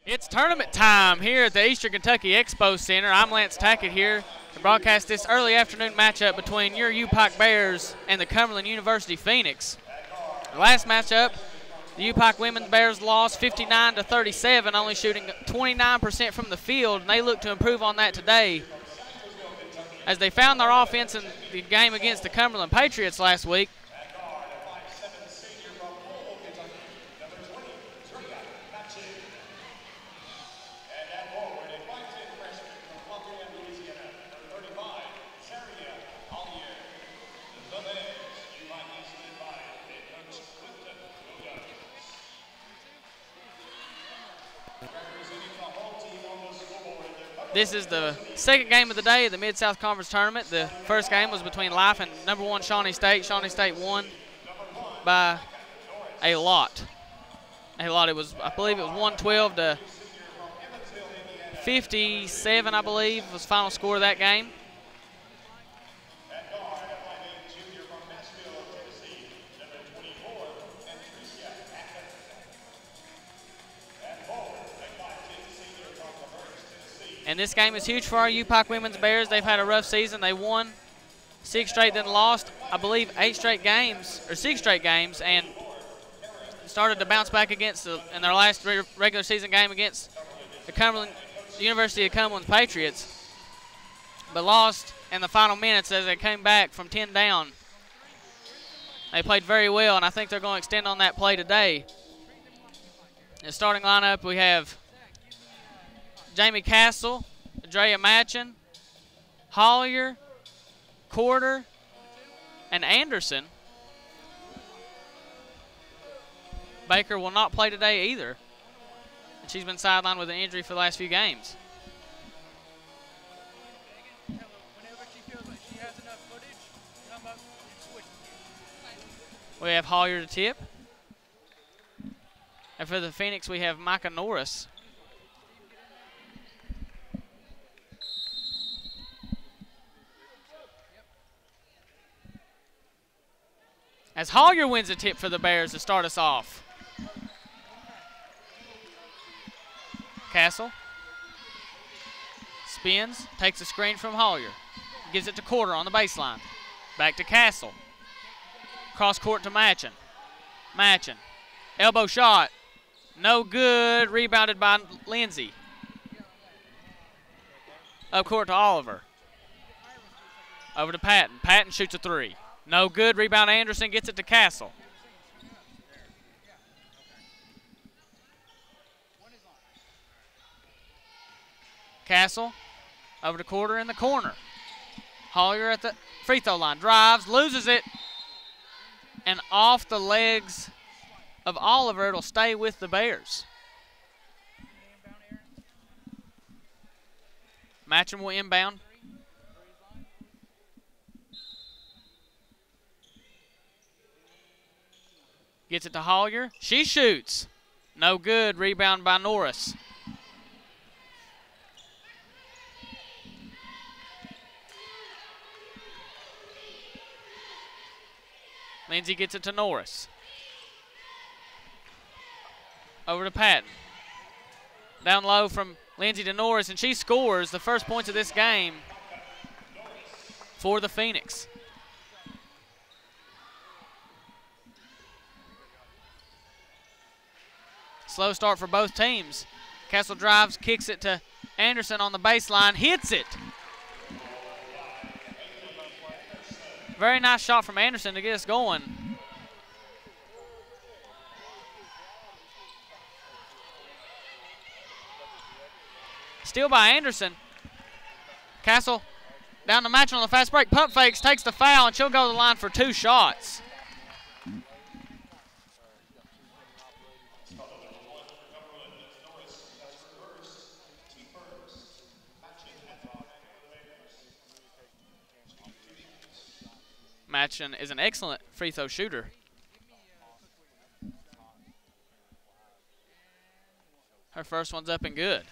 It's tournament time here at the Eastern Kentucky Expo Center. I'm Lance Tackett here to broadcast this early afternoon matchup between your UPIKE Bears and the Cumberland University Phoenix. The last matchup, the UPIKE women's Bears lost 59-37, only shooting 29% from the field, and they look to improve on that today as they found their offense in the game against the Cumberland Patriots last week. This is the second game of the day of the Mid-South Conference Tournament. The first game was between Life and number 1 Shawnee State. Shawnee State won by a lot. It was, I believe it was 112 to 57, I believe, was the final score of that game. And this game is huge for our UPIKE women's Bears. They've had a rough season. They won 6 straight, then lost, I believe, 6 straight games, and started to bounce back in their last regular season game against the University of Cumberland's Patriots, but lost in the final minutes as they came back from 10 down. They played very well, and I think they're going to extend on that play today. In the starting lineup, we have Jamie Castle, Drea Matchin, Hollier, Corder, and Anderson. Baker will not play today either, and she's been sidelined with an injury for the last few games. We have Hollier to tip. And for the Phoenix, we have Micah Norris. As Hollier wins a tip for the Bears to start us off. Castle spins, takes a screen from Hollier. Gives it to Corder on the baseline. Back to Castle. Cross court to Matchin. Matchin. Elbow shot. No good. Rebounded by Lindsay. Up court to Oliver. Over to Patton. Patton shoots a 3. No good. Rebound Anderson, gets it to Castle. Castle over to Corder in the corner. Hollier at the free throw line. Drives, loses it. And off the legs of Oliver, it'll stay with the Bears. Matchin will inbound. Gets it to Hollier. She shoots. No good. Rebound by Norris. Lindsay gets it to Norris. Over to Patton. Down low from Lindsay to Norris, and she scores the first points of this game for the Phoenix. Slow start for both teams. Castle drives, kicks it to Anderson on the baseline, hits it. Very nice shot from Anderson to get us going. Steal by Anderson. Castle down to Matchin on the fast break. Pump fakes, takes the foul, and she'll go to the line for 2 shots. Matchin is an excellent free throw shooter. Her first one's up and good.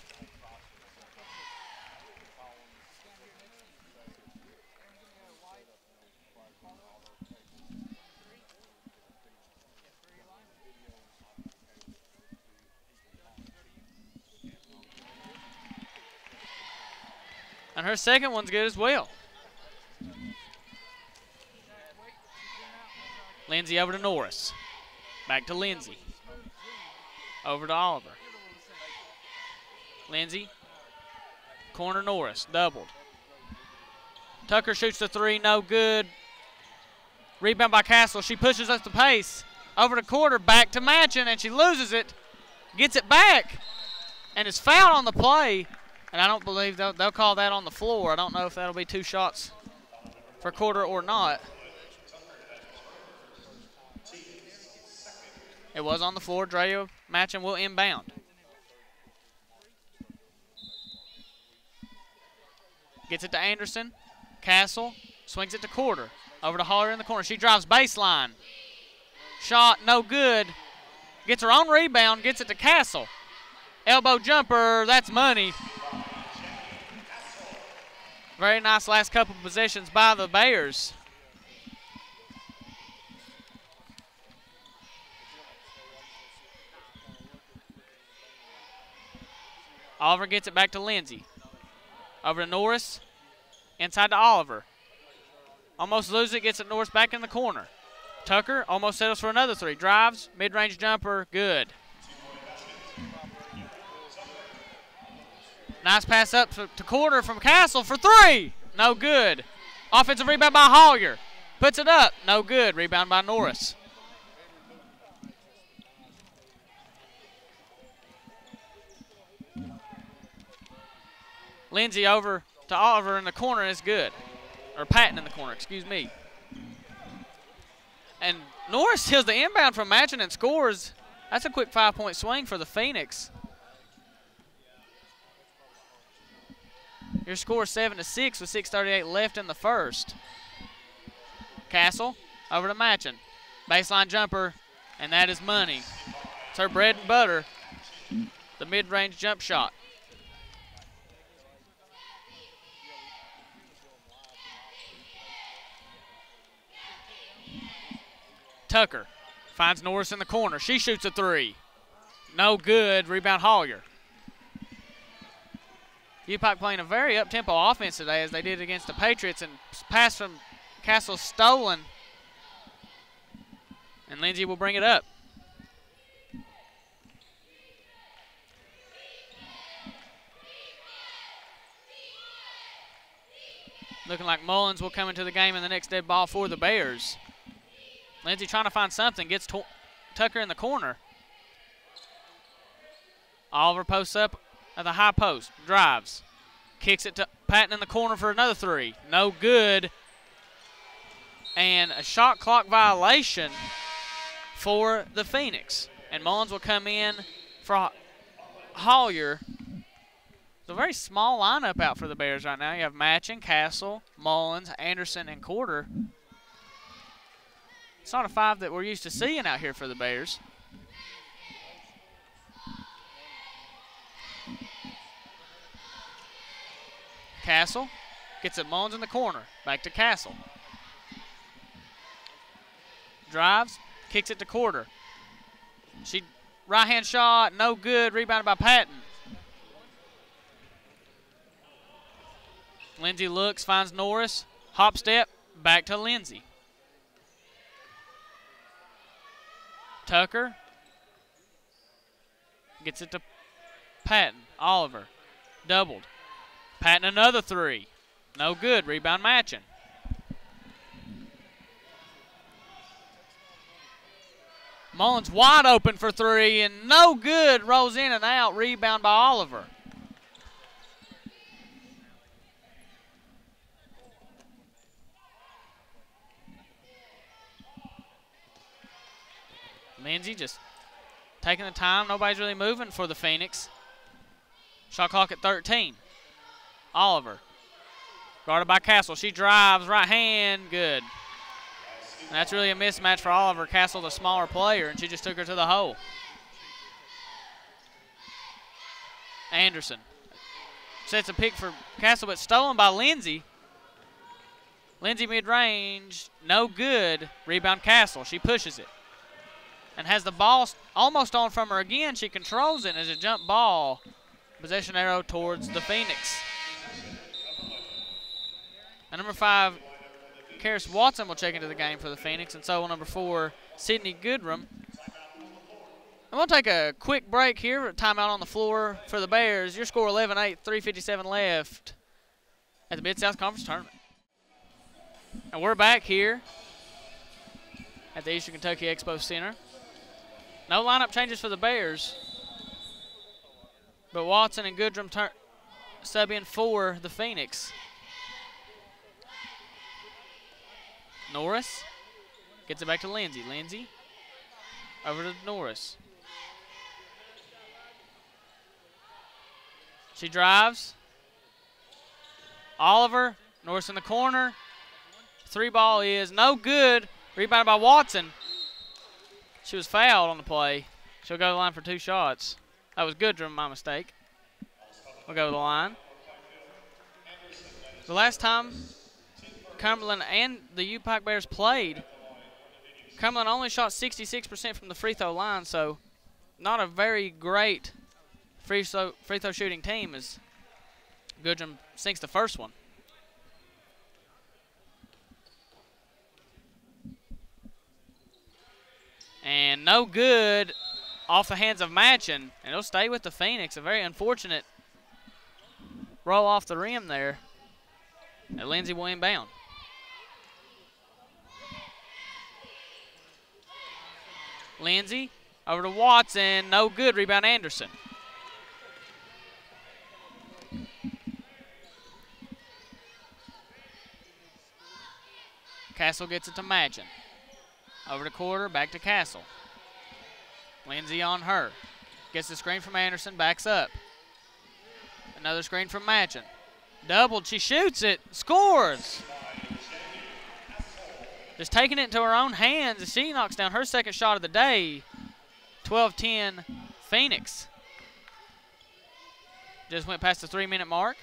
And her second one's good as well. Lindsay over to Norris. Back to Lindsay. Over to Oliver. Lindsay. Corner Norris. Doubled. Tucker shoots the three. No good. Rebound by Castle. She pushes up the pace. Over to Quarter. Back to Matchin. And she loses it. Gets it back. And is fouled on the play. And I don't believe they'll call that on the floor. I don't know if that'll be 2 shots for Quarter or not. It was on the floor. Drea Matchin will inbound. Gets it to Anderson. Castle swings it to Quarter. Over to Holler in the corner. She drives baseline. Shot, no good. Gets her own rebound. Gets it to Castle. Elbow jumper. That's money. Very nice last couple of possessions by the Bears. Oliver gets it back to Lindsay. Over to Norris. Inside to Oliver. Almost loses it. Gets it Norris back in the corner. Tucker almost settles for another three. Drives. Mid-range jumper. Good. Nice pass up to Quarter from Castle for three. No good. Offensive rebound by Hollier. Puts it up. No good. Rebound by Norris. Lindsay over to Oliver in the corner is good. Or Patton in the corner, excuse me. And Norris steals the inbound from Matchin and scores. That's a quick 5-point swing for the Phoenix. Your score is 7-6 with 6:38 left in the first. Castle over to Matchin. Baseline jumper, and that is money. It's her bread and butter. The mid-range jump shot. Tucker finds Norris in the corner. She shoots a three. No good. Rebound Hollier. UPIKE playing a very up-tempo offense today as they did against the Patriots, and pass from Castle stolen. And Lindsay will bring it up. Looking like Mullins will come into the game in the next dead ball for the Bears. Lindsay trying to find something. Gets Tucker in the corner. Oliver posts up at the high post. Drives. Kicks it to Patton in the corner for another three. No good. And a shot clock violation for the Phoenix. And Mullins will come in for Hollier. It's a very small lineup out for the Bears right now. You have Matchin, Castle, Mullins, Anderson, and Quarter. It's not a five that we're used to seeing out here for the Bears. Castle gets it Mullins in the corner. Back to Castle. Drives, kicks it to Quarter. She right-hand shot, no good. Rebounded by Patton. Lindsay looks, finds Norris. Hop step, back to Lindsay. Tucker gets it to Patton. Oliver doubled. Patton another three. No good. Rebound Matchin. Mullins wide open for three and no good. Rolls in and out. Rebound by Oliver. Lindsay just taking the time. Nobody's really moving for the Phoenix. Shot clock at 13. Oliver. Guarded by Castle. She drives, right hand, good. And that's really a mismatch for Oliver. Castle, the smaller player, and she just took her to the hole. Anderson sets a pick for Castle, but stolen by Lindsay. Lindsay mid-range, no good. Rebound Castle. She pushes it. And has the ball almost on from her again. She controls it as a jump ball. Possession arrow towards the Phoenix. And number 5, Karis Watson will check into the game for the Phoenix, and so will number 4, Sydney Goodrum. I'm going to take a quick break here, timeout on the floor for the Bears. Your score 11-8, 3:57 left at the Mid-South Conference Tournament. And we're back here at the Eastern Kentucky Expo Center. No lineup changes for the Bears, but Watson and Goodrum sub in for the Phoenix. Norris gets it back to Lindsay. Lindsay over to Norris. She drives. Oliver, Norris in the corner. 3-ball is no good. Rebounded by Watson. She was fouled on the play. She'll go to the line for 2 shots. That was Goodrum, my mistake. We'll go to the line. The last time Cumberland and the UPIKE Bears played, Cumberland only shot 66% from the free throw line, so not a very great free throw shooting team as Goodrum sinks the first one. And no good off the hands of Matchin, and it'll stay with the Phoenix. A very unfortunate roll off the rim there. And Lindsay will inbound. Lindsay over to Watson. No good. Rebound Anderson. Castle gets it to Matchin. Over to Quarter, back to Castle. Lindsay on her. Gets the screen from Anderson, backs up. Another screen from Matchin. Doubled, she shoots it, scores! Just taking it into her own hands as she knocks down her second shot of the day. 12-10 Phoenix. Just went past the 3-minute mark.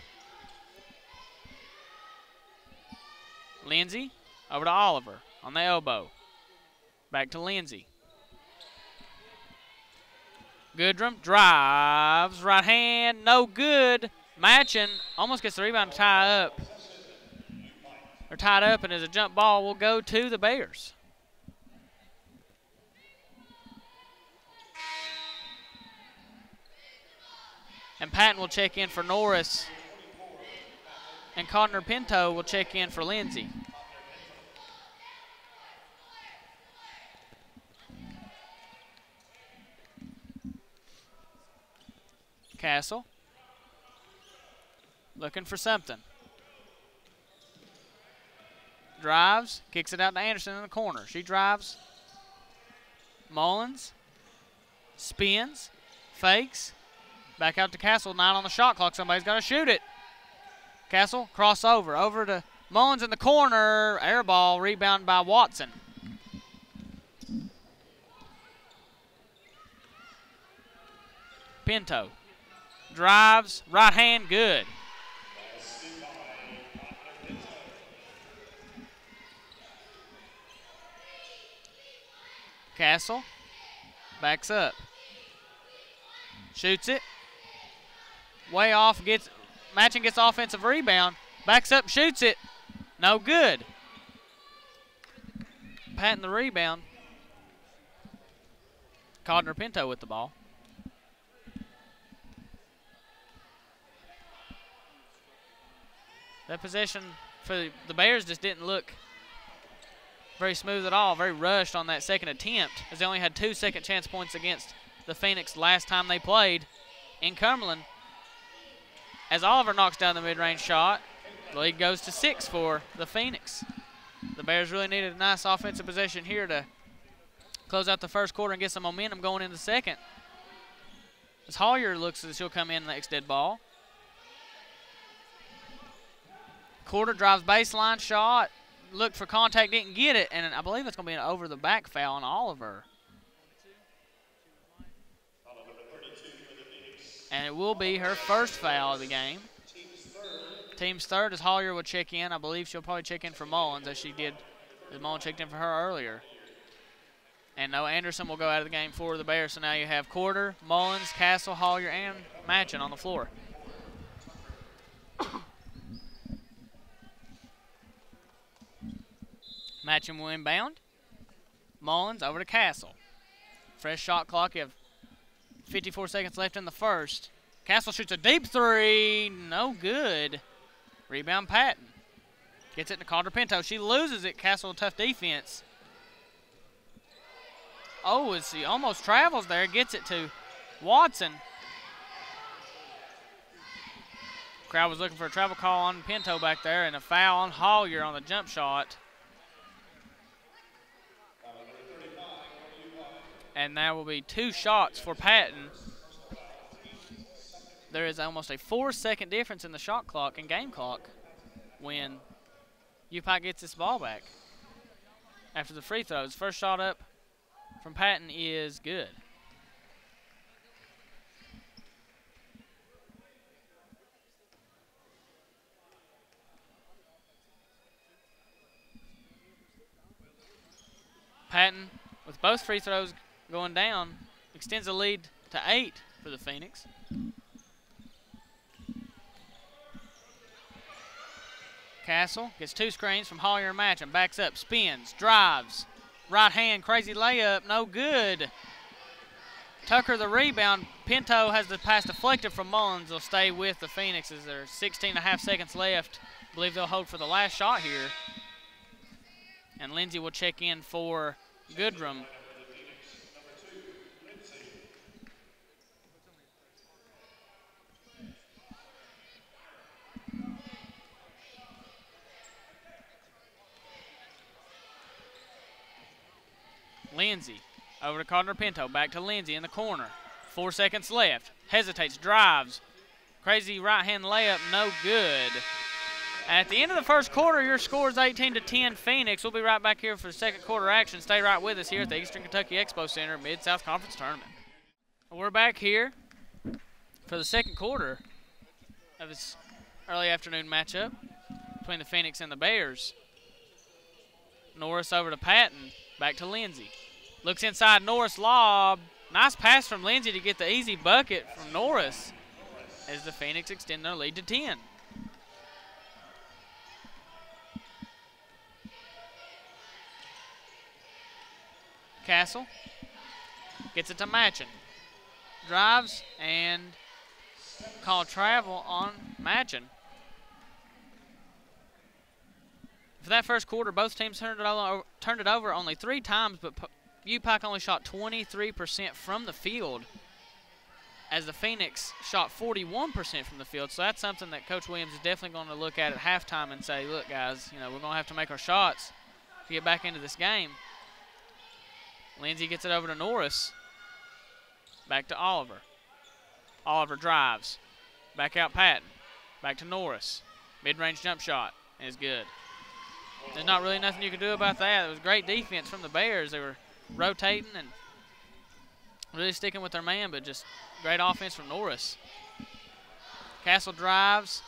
Lindsay over to Oliver on the elbow. Back to Lindsay. Goodrum drives, right hand, no good. Matchin almost gets the rebound to tie up. They're tied up, and as a jump ball will go to the Bears. And Patton will check in for Norris. And Connor Pinto will check in for Lindsay. Castle looking for something. Drives, kicks it out to Anderson in the corner. She drives. Mullins spins, fakes, back out to Castle. 9 on the shot clock. Somebody's got to shoot it. Castle, crossover, over to Mullins in the corner. Air ball, rebound by Watson. Pinto drives, right hand, good. Castle backs up, shoots it, way off, Matchin gets offensive rebound, backs up, shoots it, no good. Patting the rebound. Codner Pinto with the ball. That possession for the Bears just didn't look very smooth at all, very rushed on that second attempt, as they only had 2 second chance points against the Phoenix last time they played in Cumberland. As Oliver knocks down the mid-range shot, the lead goes to 6 for the Phoenix. The Bears really needed a nice offensive possession here to close out the first quarter and get some momentum going into the second. As Hollier looks as she'll come in next dead ball. Quarter drives baseline shot, looked for contact, didn't get it, and I believe it's going to be an over-the-back foul on Oliver. And it will be her first foul of the game. Team's third as Hollier will check in. I believe she'll probably check in for Mullins as she did, as Mullins checked in for her earlier. And no, Anderson will go out of the game for the Bears. So now you have Quarter, Mullins, Castle, Hollier, and Matchin on the floor. Matching will inbound. Mullins over to Castle. Fresh shot clock. You have 54 seconds left in the first. Castle shoots a deep three. No good. Rebound Patton. Gets it to Calder Pinto. She loses it. Castle, tough defense. Oh, as he almost travels there. Gets it to Watson. Crowd was looking for a travel call on Pinto back there, and a foul on Hollier on the jump shot. And that will be 2 shots for Patton. There is almost a 4-second difference in the shot clock and game clock when UPIKE gets this ball back after the free throws. First shot up from Patton is good. Patton, with both free throws going down, extends the lead to 8 for the Phoenix. Castle gets 2 screens from Hollier and Matcham. Backs up, spins, drives. Right hand, crazy layup, no good. Tucker the rebound. Pinto has the pass deflected from Mullins. They'll stay with the Phoenix as there's 16.5 seconds left. I believe they'll hold for the last shot here. And Lindsay will check in for Goodrum. Lindsay over to Cardinal Pinto. Back to Lindsay in the corner. 4 seconds left. Hesitates, drives. Crazy right-hand layup, no good. At the end of the first quarter, your score is 18-10 Phoenix. We'll be right back here for the second quarter action. Stay right with us here at the Eastern Kentucky Expo Center Mid-South Conference Tournament. We're back here for the second quarter of this early afternoon matchup between the Phoenix and the Bears. Norris over to Patton. Back to Lindsay. Looks inside, Norris lob. Nice pass from Lindsay to get the easy bucket from Norris as the Phoenix extend their lead to 10. Castle gets it to Matchin. Drives and call travel on Matchin. For that first quarter, both teams turned it over only 3 times, but UPIKE only shot 23% from the field, as the Phoenix shot 41% from the field. So that's something that Coach Williams is definitely going to look at halftime and say, look, guys, we're going to have to make our shots to get back into this game. Lindsay gets it over to Norris. Back to Oliver. Oliver drives. Back out Patton. Back to Norris. Mid-range jump shot is good. There's not really nothing you can do about that. It was great defense from the Bears. They were rotating and really sticking with their man, but just great offense from Norris. Castle drives.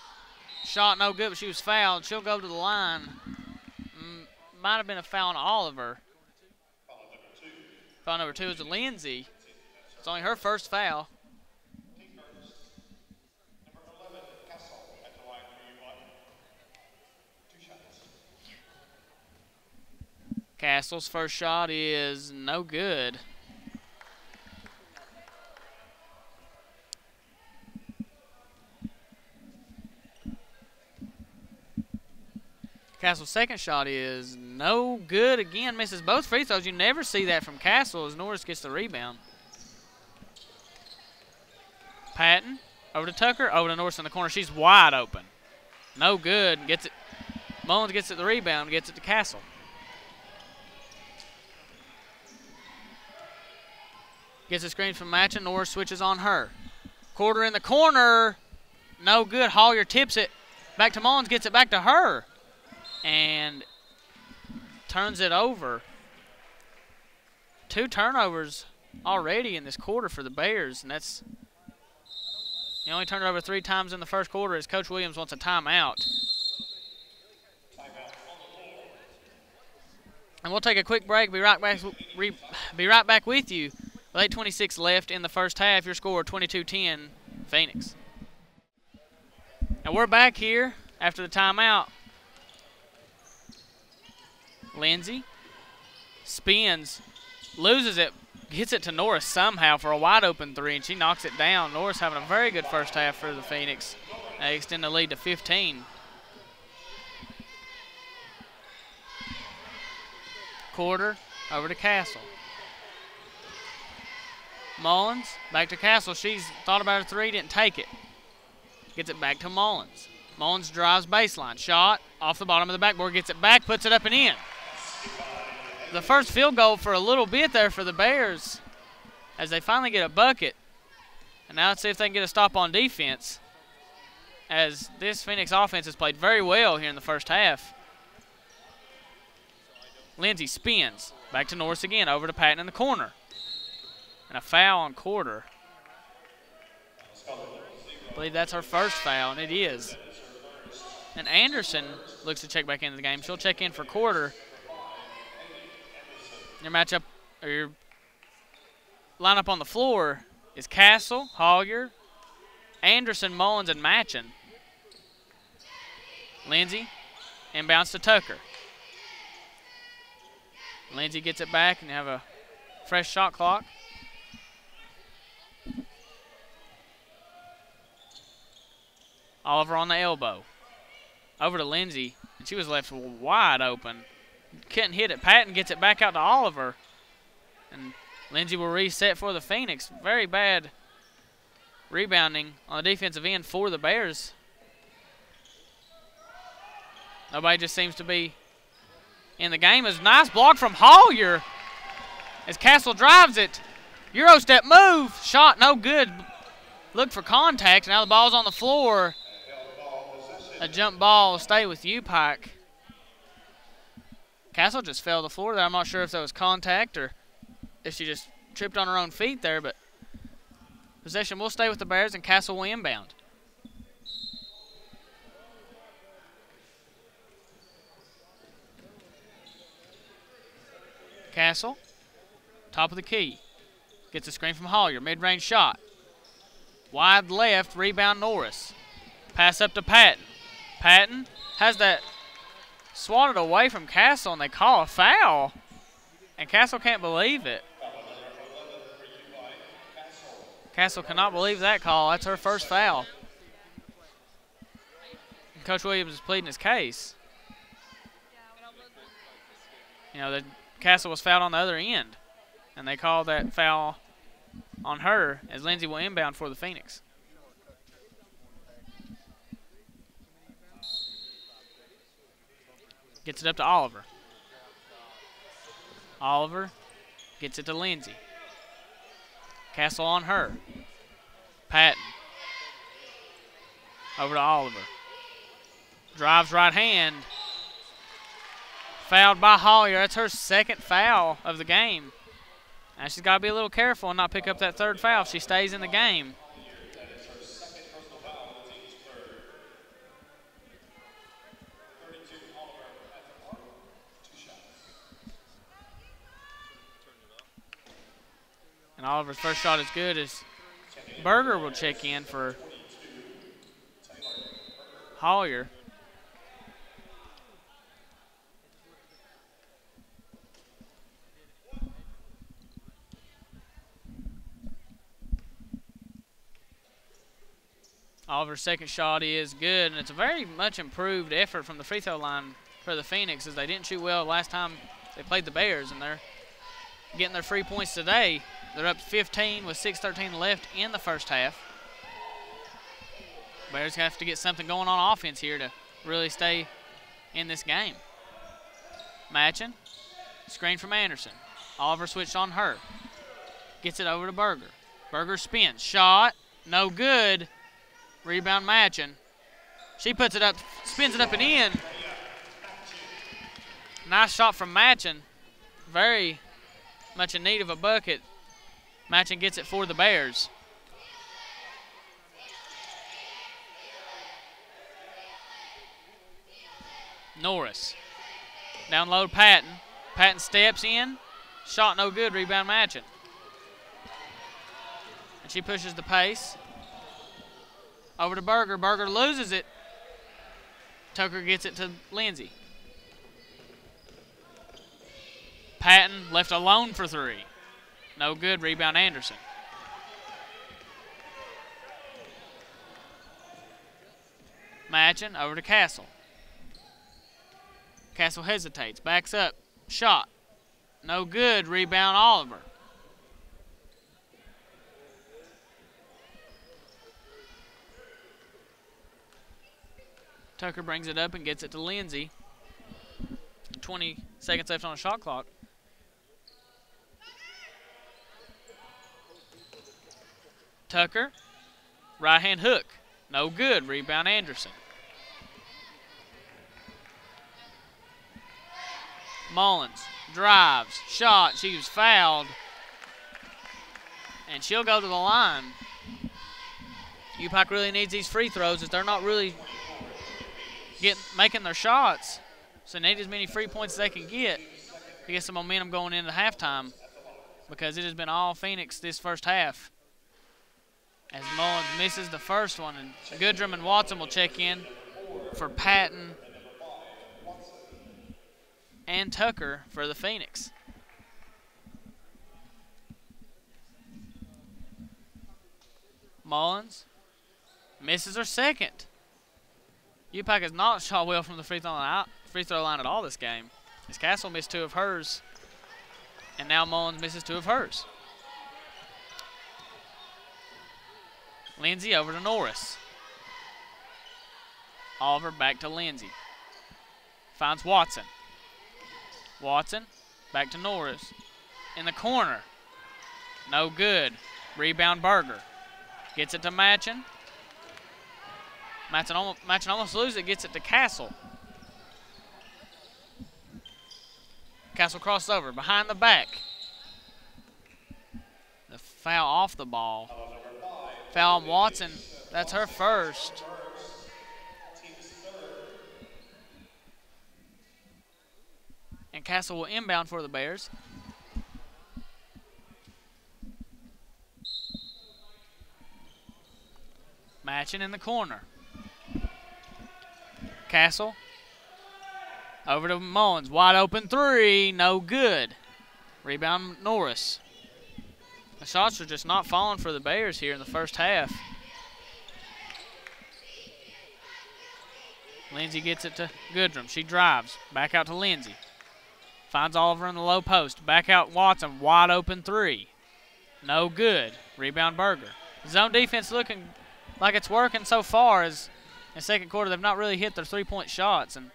Shot no good, but she was fouled. She'll go to the line. Might have been a foul on Oliver. Foul number 2 is to Lindsay. It's only her first foul. Castle's first shot is no good. Castle's second shot is no good again. Misses both free throws. You never see that from Castle as Norris gets the rebound. Patton over to Tucker, over to Norris in the corner. She's wide open. No good. Gets it. Mullins gets it the rebound, gets it to Castle. Gets a screen from Matchin. Norris switches on her. Quarter in the corner. No good. Hollier tips it. Back to Mullins. Gets it back to her. And turns it over. 2 turnovers already in this quarter for the Bears. And that's... You only turned it over 3 times in the first quarter as Coach Williams wants a timeout. And we'll take a quick break. Be right back with you. With 8:26 left in the first half, your score 22-10 Phoenix. And we're back here after the timeout. Lindsay spins, loses it, gets it to Norris somehow for a wide open three, and she knocks it down. Norris having a very good first half for the Phoenix. They extend the lead to 15. Quarter over to Castle. Mullins back to Castle. She's thought about a three, didn't take it. Gets it back to Mullins. Mullins drives baseline. Shot off the bottom of the backboard. Gets it back, puts it up and in. The first field goal for a little bit there for the Bears as they finally get a bucket. And now let's see if they can get a stop on defense, as this Phoenix offense has played very well here in the first half. Lindsay spins. Back to Norris again. Over to Patton in the corner. And a foul on Quarter. I believe that's her first foul, and it is. And Anderson looks to check back into the game. She'll check in for Quarter. Your matchup, or your lineup on the floor is Castle, Hollier, Anderson, Mullins, and Matchin. Lindsay inbounds to Tucker. Lindsay gets it back, and you have a fresh shot clock. Oliver on the elbow. Over to Lindsay, and she was left wide open. Couldn't hit it. Patton gets it back out to Oliver. And Lindsay will reset for the Phoenix. Very bad rebounding on the defensive end for the Bears. Nobody just seems to be in the game. It's a nice block from Hollier as Castle drives it. Euro step move. Shot no good. Look for contact. Now the ball's on the floor. A jump ball will stay with UPIKE. Castle just fell to the floor there. I'm not sure if that was contact or if she just tripped on her own feet there, but possession will stay with the Bears and Castle will inbound. Castle, top of the key. Gets a screen from Hollier. Mid-range shot. Wide left, rebound Norris. Pass up to Patton. Patton has that swatted away from Castle, and they call a foul. And Castle can't believe it. Castle cannot believe that call. That's her first foul. And Coach Williams is pleading his case. You know, the Castle was fouled on the other end, and they called that foul on her as Lindsay will inbound for the Phoenix. Gets it up to Oliver. Oliver gets it to Lindsay. Castle on her. Patton. Over to Oliver. Drives right hand. Fouled by Hollier. That's her second foul of the game. Now she's got to be a little careful and not pick up that third foul if she stays in the game. And Oliver's first shot is good as Berger will check in for Hollier. Oliver's second shot is good, and it's a very much improved effort from the free throw line for the Phoenix, as they didn't shoot well last time they played the Bears, and they're getting their free points today. They're up 15 with 6:13 left in the first half. Bears have to get something going on offense here to really stay in this game. Matchin, screen from Anderson. Oliver switched on her. Gets it over to Berger. Berger spins. Shot, no good. Rebound Matchin. She puts it up, spins it up and in. Nice shot from Matchin. Very much in need of a bucket. Matchin gets it for the Bears. Norris. Down low, Patton. Patton steps in. Shot no good. Rebound Matchin. And she pushes the pace. Over to Berger. Berger loses it. Tucker gets it to Lindsay. Patton left alone for three. No good. Rebound Anderson. Matching over to Castle. Castle hesitates. Backs up. Shot. No good. Rebound Oliver. Tucker brings it up and gets it to Lindsay. 20 seconds left on the shot clock. Tucker, right hand hook. No good. Rebound Anderson. Mullins drives, shot. She was fouled. And she'll go to the line. UPIKE really needs these free throws as they're not really making their shots. So they need as many free points as they can get to get some momentum going into halftime, because it has been all Phoenix this first half. As Mullins misses the first one, and Goodrum and Watson will check in for Patton and Tucker for the Phoenix. Mullins misses her second. UPIKE has not shot well from the free throw line at all this game. As Castle missed two of hers, and now Mullins misses two of hers. Lindsay over to Norris. Oliver back to Lindsay. Finds Watson. Watson back to Norris. In the corner. No good. Rebound Berger. Gets it to Matchin. Matchin almost loses it. Gets it to Castle. Castle crosses over. Behind the back. The foul off the ball. Foul on Watson. That's her first. And Castle will inbound for the Bears. Matching in the corner. Castle. Over to Mullins. Wide open three. No good. Rebound Norris. The shots are just not falling for the Bears here in the first half. Lindsay gets it to Goodrum. She drives. Back out to Lindsay. Finds Oliver in the low post. Back out Watson. Wide open three. No good. Rebound Berger. Zone defense looking like it's working so far, as in the second quarter they've not really hit their three-point shots, and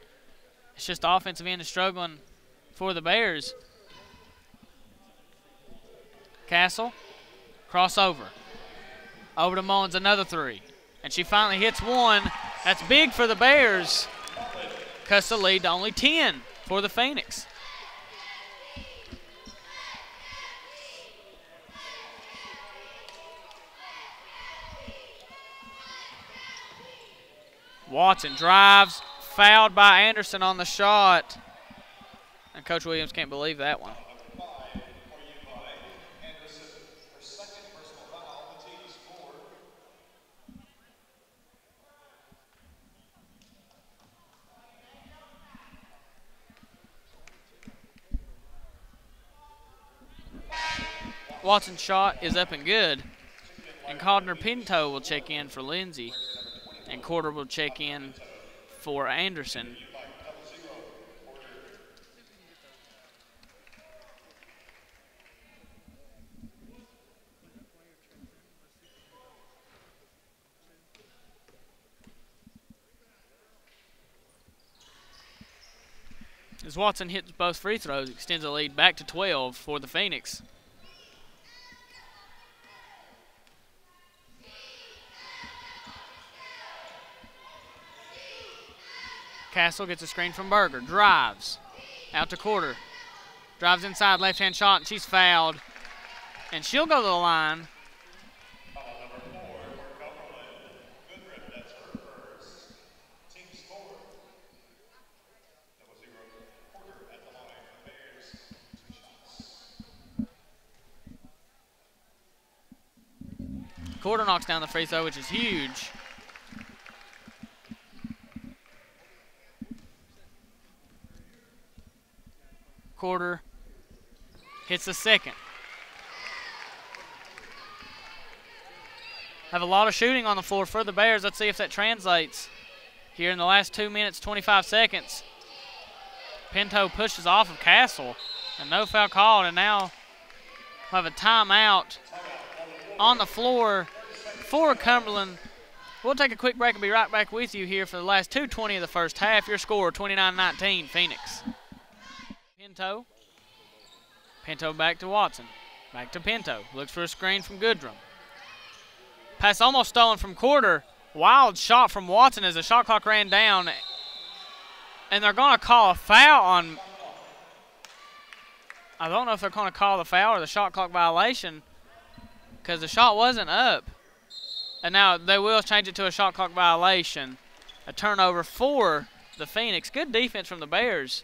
it's just the offensive end is struggling for the Bears. Castle, crossover. Over to Mullins, another three. And she finally hits one. That's big for the Bears. Cuts the lead to only 10 for the Phoenix. Watson drives, fouled by Anderson on the shot. And Coach Williams can't believe that one. Watson's shot is up and good. And Codner Pinto will check in for Lindsay. And Corder will check in for Anderson. As Watson hits both free throws, extends the lead back to 12 for the Phoenix. Castle gets a screen from Berger. Drives. Out to Corder. Drives inside, left-hand shot, and she's fouled. And she'll go to the line. Corder knocks down the free throw, which is huge. Corder hits the second. Have a lot of shooting on the floor for the Bears. Let's see if that translates here in the last 2 minutes, 25 seconds. Pinto pushes off of Castle, and no foul called, and now we'll have a timeout on the floor for Cumberland. We'll take a quick break and be right back with you here for the last 2:20 of the first half. Your score, 29-19, Phoenix. Pinto. Pinto back to Watson. Back to Pinto. Looks for a screen from Goodrum. Pass almost stolen from Quarter. Wild shot from Watson as the shot clock ran down. And they're going to call a foul on, I don't know if they're going to call the foul or the shot clock violation because the shot wasn't up. And now they will change it to a shot clock violation. A turnover for the Phoenix. Good defense from the Bears.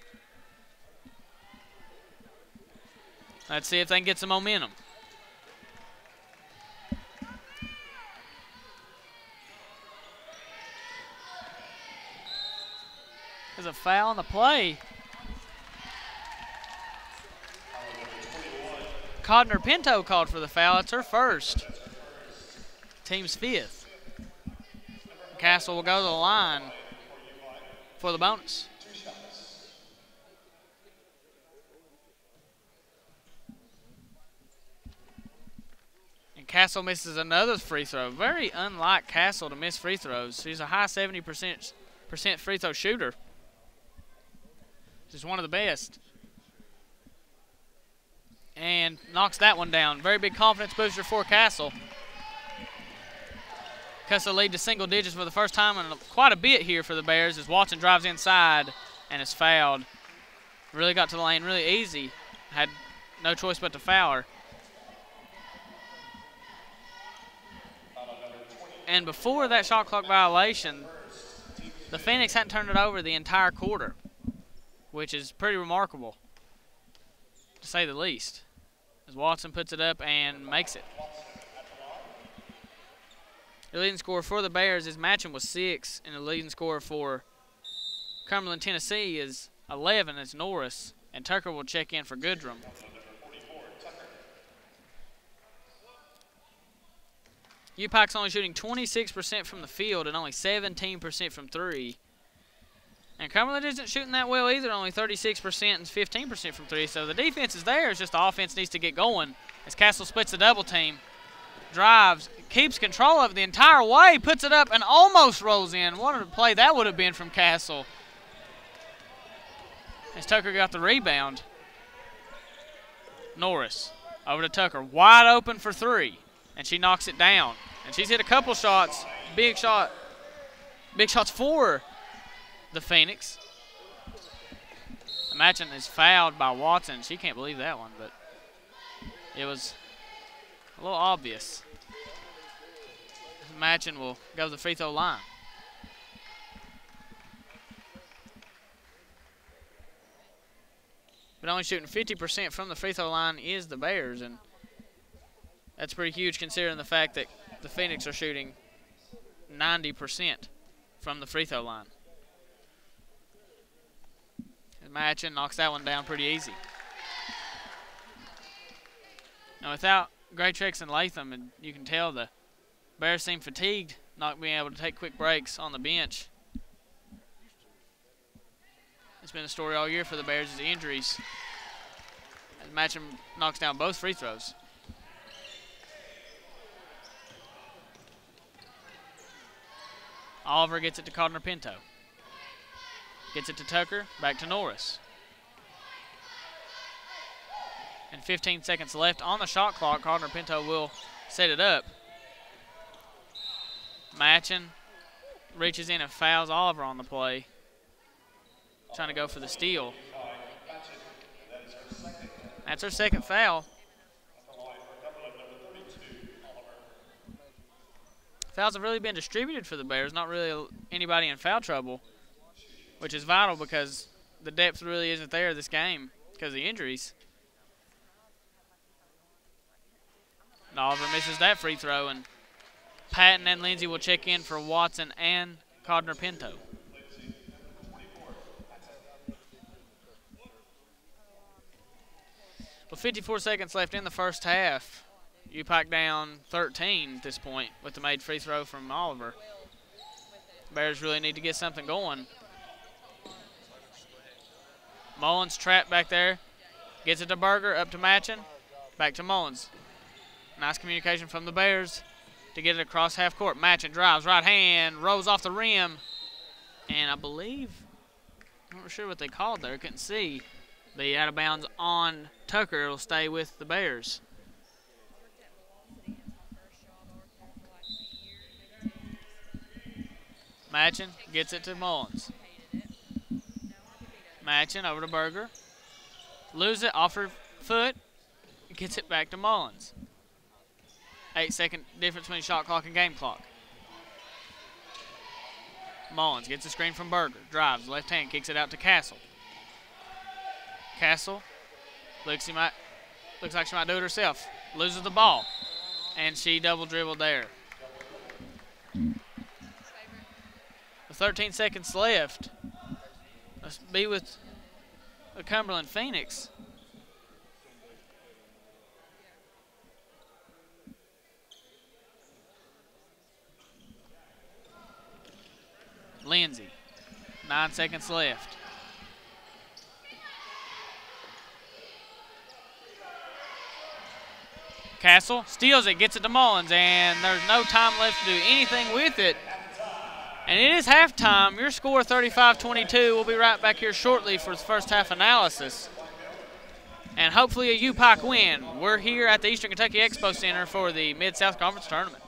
Let's see if they can get some momentum. There's a foul on the play. Codner Pinto called for the foul. It's her first. Team's fifth. Castle will go to the line for the bonus. And Castle misses another free throw. Very unlike Castle to miss free throws. She's a high 70% free throw shooter. She's one of the best. And knocks that one down. Very big confidence booster for Castle. Castle lead to single digits for the first time in quite a bit here for the Bears as Watson drives inside and is fouled. Really got to the lane really easy. Had no choice but to foul her. And before that shot clock violation, the Phoenix hadn't turned it over the entire quarter, which is pretty remarkable, to say the least, as Watson puts it up and makes it. The leading scorer for the Bears is matching with 6, and the leading scorer for Cumberland, Tennessee is 11. It's Norris, and Tucker will check in for Goodrum. UPIKE's only shooting 26% from the field and only 17% from 3. And Cumberland isn't shooting that well either, only 36% and 15% from 3. So the defense is there, it's just the offense needs to get going. As Castle splits the double team, drives, keeps control of it the entire way, puts it up and almost rolls in. What a play that would have been from Castle. As Tucker got the rebound. Norris over to Tucker, wide open for 3. And she knocks it down. And she's hit a couple shots, big shots for the Phoenix. Imagine is fouled by Watson. She can't believe that one, but it was a little obvious. Imagine will go to the free throw line. But only shooting 50% from the free throw line is the Bears, and that's pretty huge considering the fact that the Phoenix are shooting 90% from the free throw line. And Matchin knocks that one down pretty easy. Now without Graytrex and Latham, and you can tell the Bears seem fatigued, not being able to take quick breaks on the bench. It's been a story all year for the Bears is the injuries. As Matchin knocks down both free throws. Oliver gets it to Codner Pinto. Gets it to Tucker, back to Norris. And 15 seconds left on the shot clock. Codner Pinto will set it up. Matchin reaches in and fouls Oliver on the play. Trying to go for the steal. That's her second foul. Fouls have really been distributed for the Bears, not really anybody in foul trouble, which is vital because the depth really isn't there this game because of the injuries. And Oliver misses that free throw, and Patton and Lindsay will check in for Watson and Codner Pinto. We'll With 54 seconds left in the first half, UPIKE down 13 at this point with the made free throw from Oliver. Bears really need to get something going. Mullins trapped back there. Gets it to Berger, up to Matchin. Back to Mullins. Nice communication from the Bears to get it across half court. Matchin drives, right hand, rolls off the rim. And I believe, I'm not sure what they called there, couldn't see. The out of bounds on Tucker. It'll stay with the Bears. Matchin gets it to Mullins. Matchin over to Berger. Lose it off her foot. Gets it back to Mullins. 8-second difference between shot clock and game clock. Mullins gets a screen from Berger. Drives, left hand, kicks it out to Castle. Castle looks like she might do it herself. Loses the ball. And she double dribbled there. With 13 seconds left. Let's be with the Cumberland Phoenix. Lindsay, 9 seconds left. Castle steals it, gets it to Mullins, and there's no time left to do anything with it. And it is halftime. Your score 35-22. We'll be right back here shortly for the first half analysis. And hopefully a UPIKE win. We're here at the Eastern Kentucky Expo Center for the Mid-South Conference Tournament.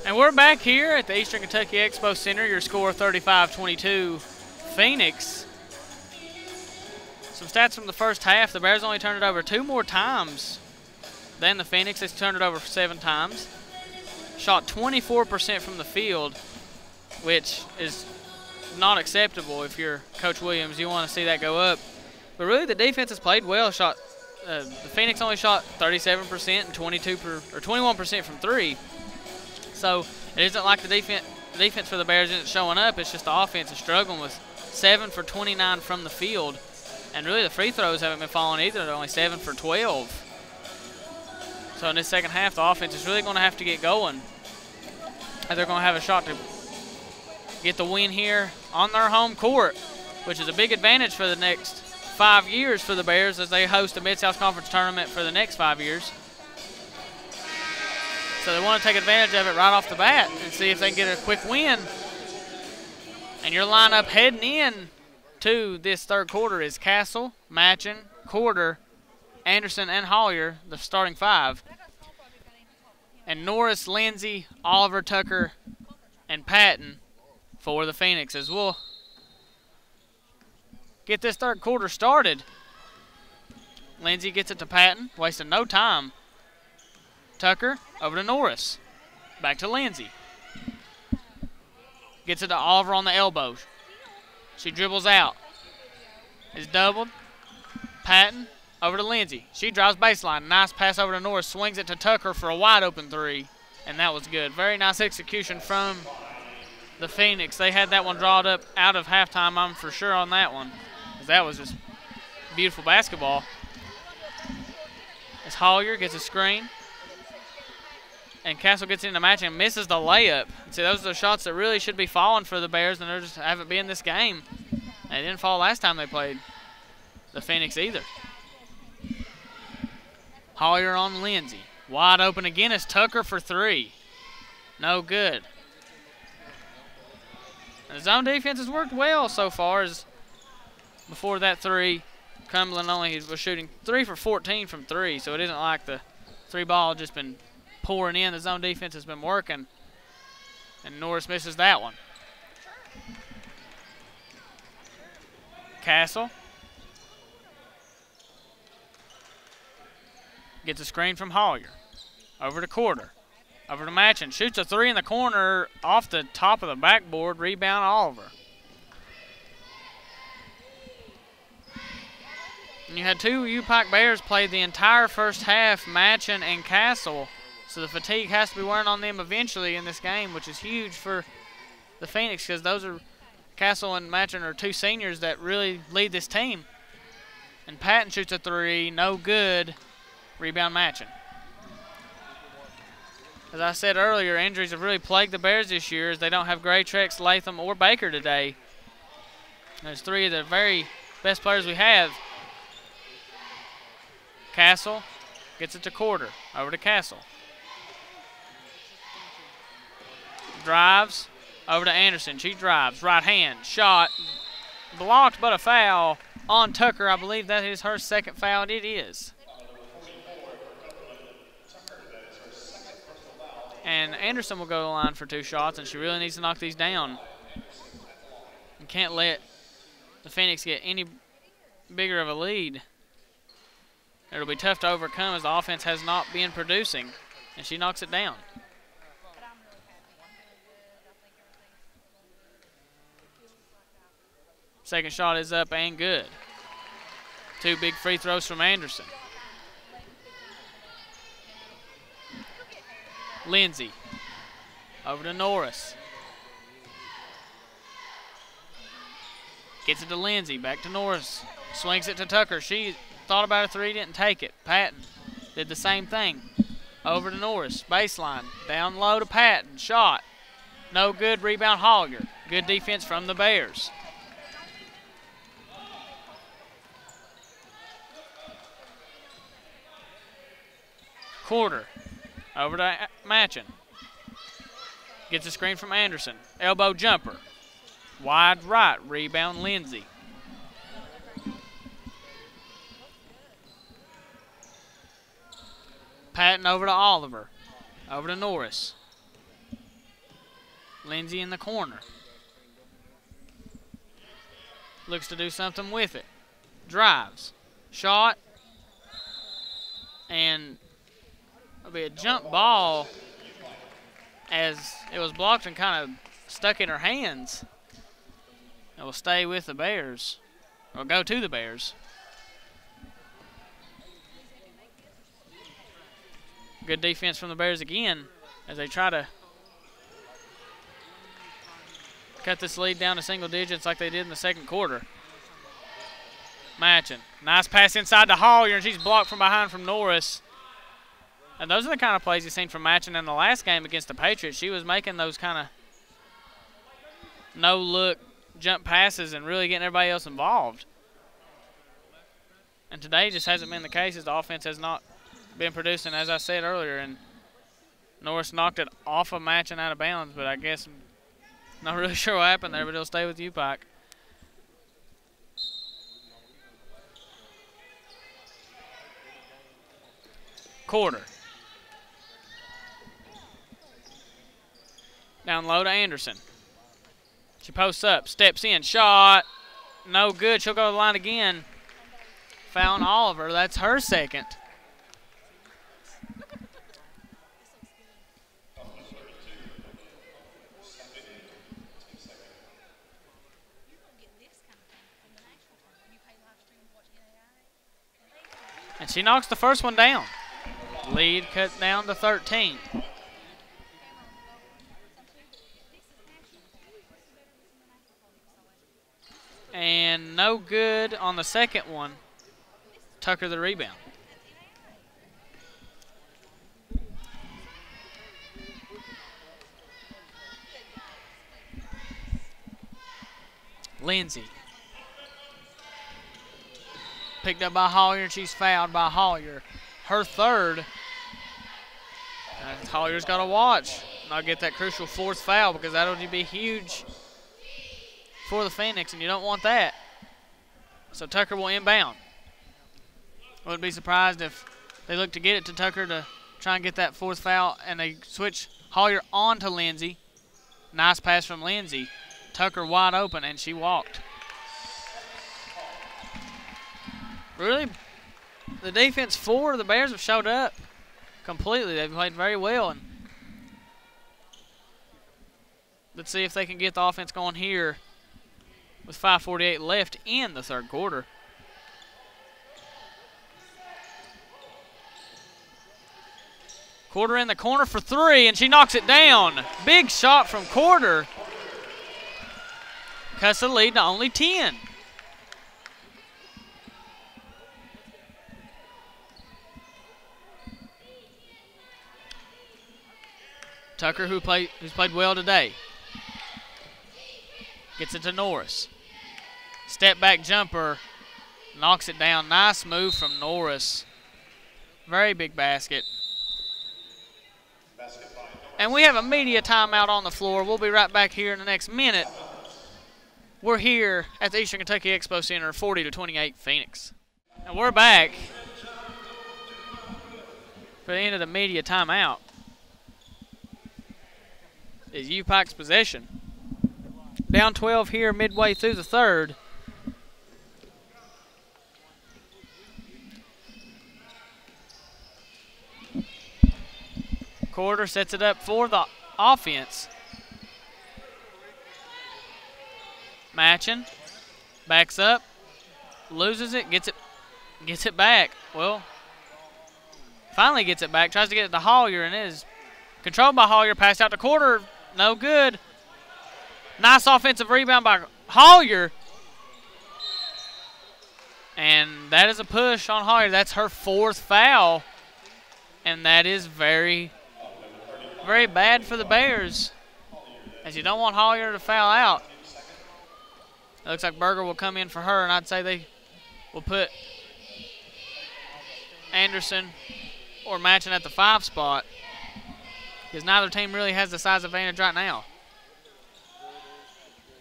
And we're back here at the Eastern Kentucky Expo Center. Your score 35-22 Phoenix. Some stats from the first half. The Bears only turned it over 2 more times than the Phoenix. They turned it over 7 times. Shot 24% from the field, which is not acceptable if you're Coach Williams. You want to see that go up. But really the defense has played well. The Phoenix only shot 37% and 21% from 3. So it isn't like the defense for the Bears isn't showing up. It's just the offense is struggling with 7 for 29 from the field. And really the free throws haven't been falling either. They're only 7 for 12. So in this second half, the offense is really going to have to get going. And they're going to have a shot to get the win here on their home court, which is a big advantage for the next 5 years for the Bears as they host the Mid-South Conference Tournament for the next 5 years. So they want to take advantage of it right off the bat and see if they can get a quick win. And your lineup heading in to this third quarter is Castle, Matchin, Corder, Anderson, and Hollier, the starting 5. And Norris, Lindsay, Oliver, Tucker, and Patton for the Phoenix as we'll get this third quarter started. Lindsay gets it to Patton, wasting no time. Tucker over to Norris. Back to Lindsay. Gets it to Oliver on the elbow. She dribbles out. Is doubled. Patton over to Lindsay. She drives baseline. Nice pass over to Norris. Swings it to Tucker for a wide open 3. And that was good. Very nice execution from the Phoenix. They had that one drawn up out of halftime, I'm for sure on that one. That was just beautiful basketball. As Hollier gets a screen. And Castle gets into match and misses the layup. See, those are the shots that really should be falling for the Bears, and they just haven't been in this game. They didn't fall last time they played the Phoenix either. Hollier on Lindsay. Wide open again is Tucker for 3. No good. And the zone defense has worked well so far. As before that 3, Cumberland only was shooting 3 for 14 from 3, so it isn't like the 3 ball just been pouring in. The zone defense has been working, and Norris misses that one. Castle gets a screen from Hollier. Over to Corder. Over to Matchin. Shoots a 3 in the corner off the top of the backboard. Rebound Oliver. And you had 2 UPIKE Bears play the entire first half, Matchin and Castle. So the fatigue has to be wearing on them eventually in this game, which is huge for the Phoenix because those are Castle and Matchin are 2 seniors that really lead this team. And Patton shoots a three. No good. Rebound matching. As I said earlier, injuries have really plagued the Bears this year as they don't have Gray, Trex, Latham, or Baker today. There's three of the very best players we have. Castle gets it to Quarter. Over to Castle. Drives. Over to Anderson. She drives. Right hand. Shot. Blocked, but a foul on Tucker. I believe that is her second foul, and it is. And Anderson will go to the line for 2 shots, and she really needs to knock these down. And can't let the Phoenix get any bigger of a lead. It'll be tough to overcome as the offense has not been producing, and she knocks it down. Second shot is up and good. 2 big free throws from Anderson. Lindsay. Over to Norris. Gets it to Lindsay. Back to Norris. Swings it to Tucker. She thought about a three, didn't take it. Patton did the same thing. Over to Norris. Baseline. Down low to Patton. Shot. No good. Rebound Holliger. Good defense from the Bears. Quarter. Over to Matchin. Gets a screen from Anderson. Elbow jumper. Wide right. Rebound Lindsay. Patton over to Oliver. Over to Norris. Lindsay in the corner. Looks to do something with it. Drives. Shot. And it'll be a jump ball as it was blocked and kind of stuck in her hands. It will stay with the Bears, or go to the Bears. Good defense from the Bears again as they try to cut this lead down to single digits like they did in the second quarter. Matchin. Nice pass inside to Hollier, and she's blocked from behind from Norris. And those are the kind of plays you've seen from Matchin in the last game against the Patriots. She was making those kind of no-look jump passes and really getting everybody else involved. And today just hasn't been the case as the offense has not been producing, as I said earlier. And Norris knocked it off of Matchin out of bounds, but I guess not really sure what happened there, but it'll stay with UPIKE. Quarter. Down low to Anderson. She posts up, steps in, shot. No good. She'll go to the line again. Foul on Oliver. That's her second. And she knocks the first one down. Lead cut down to 13. And no good on the second one. Tucker the rebound. Lindsay. Picked up by Hollier, and she's fouled by Hollier. Her third. And Hollier's got to watch. Not get that crucial fourth foul because that'll be huge for the Phoenix, and you don't want that. So Tucker will inbound. Wouldn't be surprised if they look to get it to Tucker to try and get that fourth foul, and they switch Hollier on to Lindsay. Nice pass from Lindsay. Tucker wide open, and she walked. Really, the defense for the Bears have showed up completely. They've played very well, and let's see if they can get the offense going here with 5:48 left in the third quarter. Quarter in the corner for three, and she knocks it down. Big shot from Quarter. Cuts the lead to only 10. Tucker, who's played well today. Gets it to Norris. Step back jumper. Knocks it down. Nice move from Norris. Very big basket. And we have a media timeout on the floor. We'll be right back here in the next minute. We're here at the Eastern Kentucky Expo Center, 40-28 Phoenix. And we're back for the end of the media timeout. Is UPIKE's possession. Down 12 here midway through the third. Quarter sets it up for the offense. Matching. Backs up. Loses it. Gets it back. Well, finally gets it back. Tries to get it to Hollier and is controlled by Hollier. Passed out to Quarter. No good. Nice offensive rebound by Hollier. And that is a push on Hollier. That's her 4th foul. And that is very, very bad for the Bears, as you don't want Hollier to foul out. It looks like Berger will come in for her, and I'd say they will put Anderson or Matching at the 5 spot, because neither team really has the size advantage right now.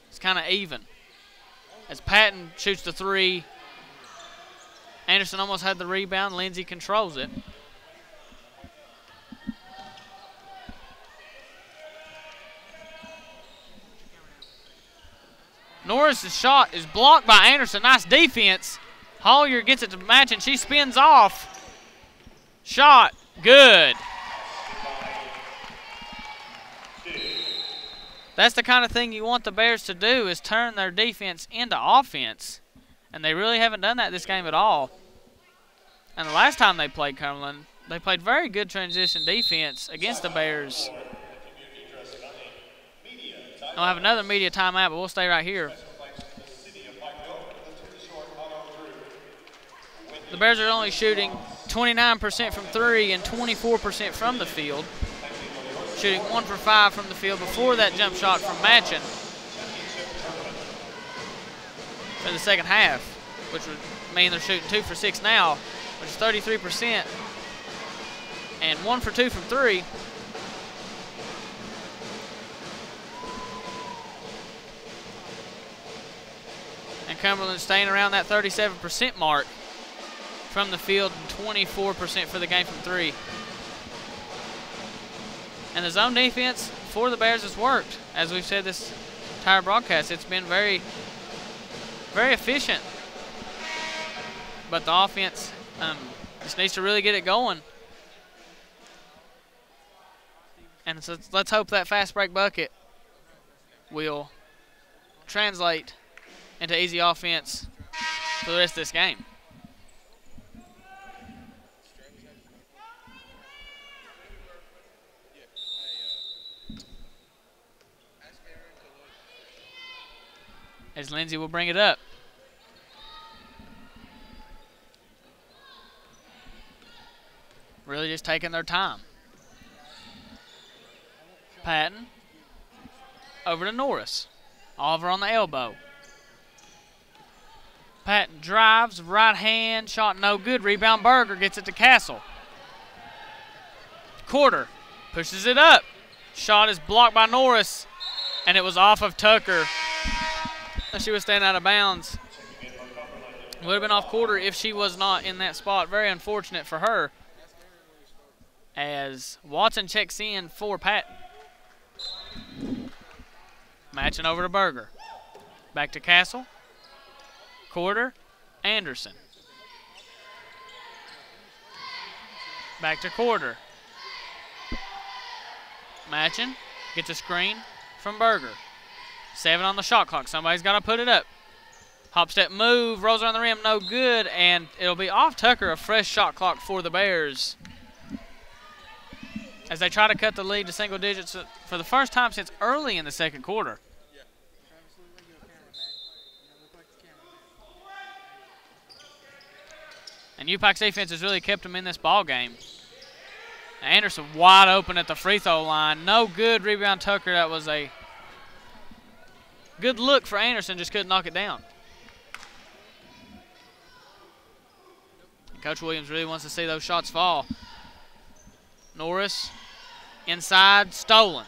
It's kind of even. As Patton shoots the 3, Anderson almost had the rebound. Lindsay controls it. Norris' shot is blocked by Anderson. Nice defense. Hollier gets it to Matching. She spins off. Shot. Good. That's the kind of thing you want the Bears to do, is turn their defense into offense. And they really haven't done that this game at all. And the last time they played Cumberland, they played very good transition defense against the Bears. I'll have another media timeout, but we'll stay right here. The Bears are only shooting 29% from 3 and 24% from the field. Shooting 1 for 5 from the field before that jump shot from Matchin for the second half, which would mean they're shooting 2 for 6 now, which is 33%, and 1 for 2 from 3. And Cumberland staying around that 37% mark from the field and 24% for the game from 3. And the zone defense for the Bears has worked. As we've said this entire broadcast, it's been very, very efficient. But the offense just needs to really get it going. And so let's hope that fast break bucket will translate into easy offense for the rest of this game. As Lindsay will bring it up. Really just taking their time. Patton over to Norris. Oliver on the elbow. Patton drives, right hand, shot no good. Rebound Berger, gets it to Castle. Quarter pushes it up. Shot is blocked by Norris, and it was off of Tucker. She was staying out of bounds. Would have been off Quarter if she was not in that spot. Very unfortunate for her. As Watson checks in for Patton. Matching over to Berger. Back to Castle. Quarter, Anderson. Back to Quarter. Matching, gets a screen from Berger. 7 on the shot clock. Somebody's got to put it up. Hop step move, rolls around the rim, no good, and it'll be off Tucker, a fresh shot clock for the Bears, as they try to cut the lead to single digits for the first time since early in the second quarter. And UPIKE's defense has really kept them in this ball game. Anderson wide open at the free throw line. No good. Rebound Tucker. That was a good look for Anderson. Just couldn't knock it down. And Coach Williams really wants to see those shots fall. Norris inside, stolen.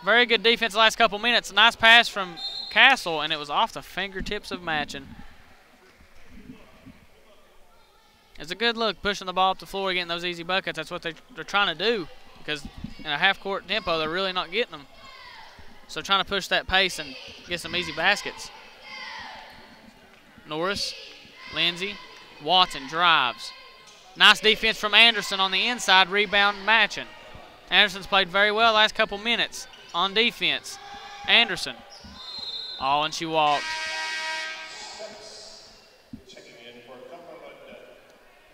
Very good defense the last couple minutes. Nice pass from Castle, and it was off the fingertips of Matchin. It's a good look, pushing the ball up the floor, getting those easy buckets. That's what they're trying to do, because in a half-court tempo, they're really not getting them. So trying to push that pace and get some easy baskets. Norris, Lindsey, Watson drives. Nice defense from Anderson on the inside, rebound Matchin. Anderson's played very well last couple minutes on defense. Anderson. Oh, and she walked. Checking in for Cumberland,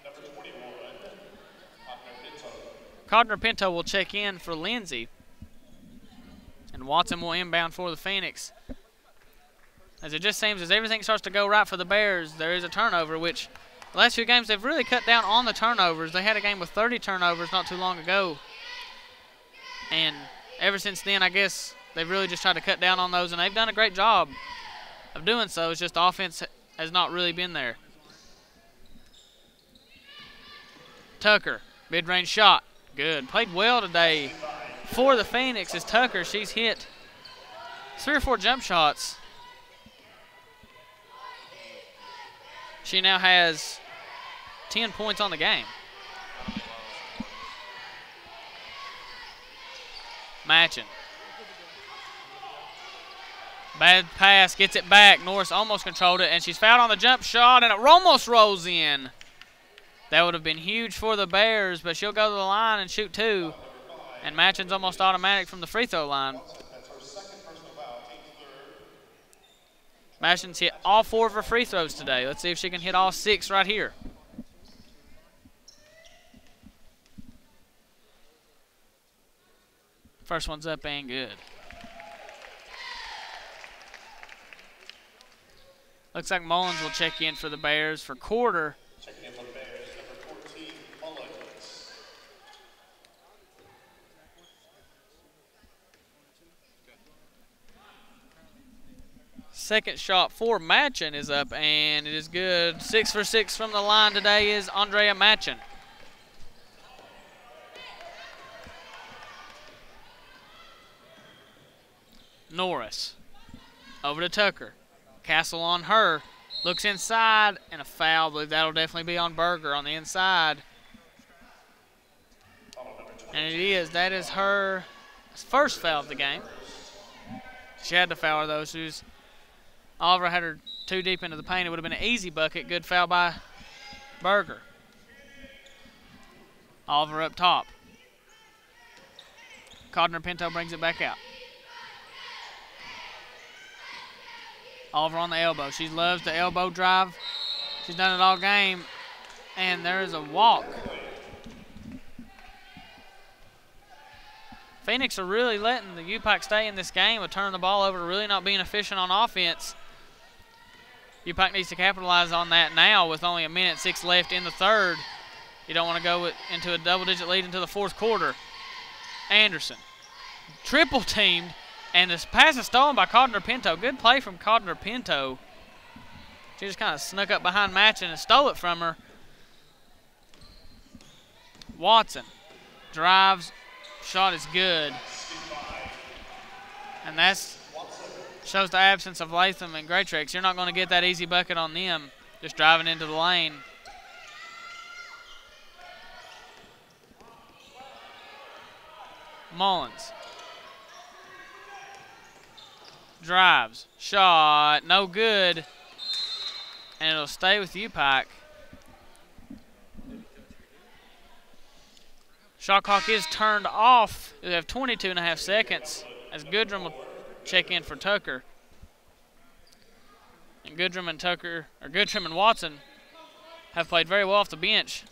number 21, Codner Pinto will check in for Lindsey. And Watson will inbound for the Phoenix. As it just seems as everything starts to go right for the Bears, there is a turnover, which the last few games they've really cut down on the turnovers. They had a game with 30 turnovers not too long ago. And ever since then, I guess they've really just tried to cut down on those, and they've done a great job of doing so. It's just the offense has not really been there. Tucker, mid-range shot. Good. Played well today for the Phoenix is Tucker. She's hit 3 or 4 jump shots. She now has 10 points on the game. Matchin. Bad pass, gets it back. Norris almost controlled it, and she's fouled on the jump shot, and it almost rolls in. That would have been huge for the Bears, but she'll go to the line and shoot 2. And Matchin's almost automatic from the free throw line. Matchin's hit all 4 of her free throws today. Let's see if she can hit all 6 right here. First one's up and good. Looks like Mullins will check in for the Bears for quarter. checking in for the Bears, number 14, Mullins. Second shot for Matchin is up, and it is good. 6 for 6 from the line today is Andrea Matchin. Norris over to Tucker. Castle on her. Looks inside, and a foul. I believe that'll definitely be on Berger on the inside. And it is. That is her first foul of the game. She had to foul her, though. Oliver had her too deep into the paint. It would have been an easy bucket. Good foul by Berger. Oliver up top. Codner Pinto brings it back out. Oliver on the elbow. She loves the elbow drive. She's done it all game. And there is a walk. Phoenix are really letting the UPIKE stay in this game with turning the ball over, really not being efficient on offense. UPIKE needs to capitalize on that now with only 1:06 left in the third. You don't want to go into a double-digit lead into the fourth quarter. Anderson. Triple teamed. And this pass is stolen by Codner Pinto. Good play from Codner Pinto. She just kind of snuck up behind Matchin and stole it from her. Watson drives. Shot is good. And that shows the absence of Latham and Greatrex. You're not going to get that easy bucket on them. Just driving into the lane. Mullins. Drives. Shot. No good. And it'll stay with UPIKE. Shot clock is turned off. We have 22.5 seconds as Goodrum will check in for Tucker. And Goodrum and Watson have played very well off the bench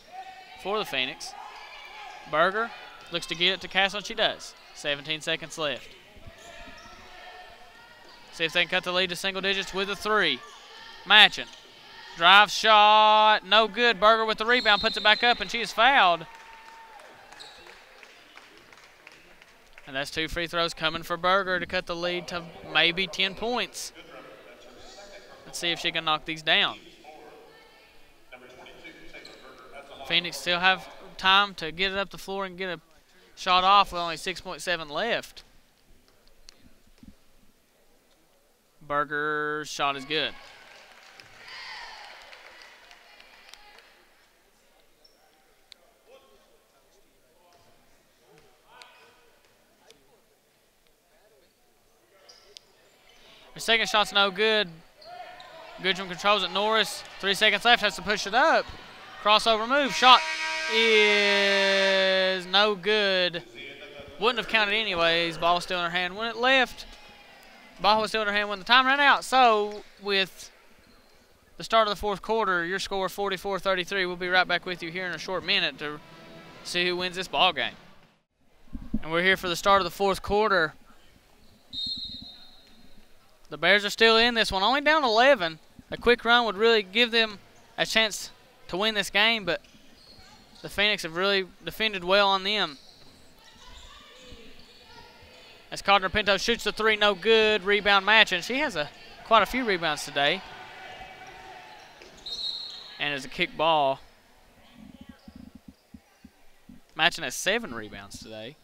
for the Phoenix. Berger looks to get it to Castle, and she does. 17 seconds left. See if they can cut the lead to single digits with a 3. Matchin. Drive shot. No good. Berger with the rebound. Puts it back up, and she is fouled. And that's 2 free throws coming for Berger to cut the lead to maybe 10 points. Let's see if she can knock these down. Phoenix still have time to get it up the floor and get a shot off with only 6.7 left. Berger's shot is good. Her second shot's no good. Goodrum controls it. Norris, 3 seconds left, has to push it up. Crossover move. Shot is no good. Wouldn't have counted anyways. Ball was still in her hand when it left. Ball was still in her hand when the time ran out. So with the start of the fourth quarter, your score 44-33. We'll be right back with you here in a short minute to see who wins this ball game. And we're here for the start of the fourth quarter. The Bears are still in this one, only down 11. A quick run would really give them a chance to win this game, but the Phoenix have really defended well on them. As Cardinal Pinto shoots the 3, no good. Rebound matching. She has quite a few rebounds today. And it's a kick ball. Matching has 7 rebounds today.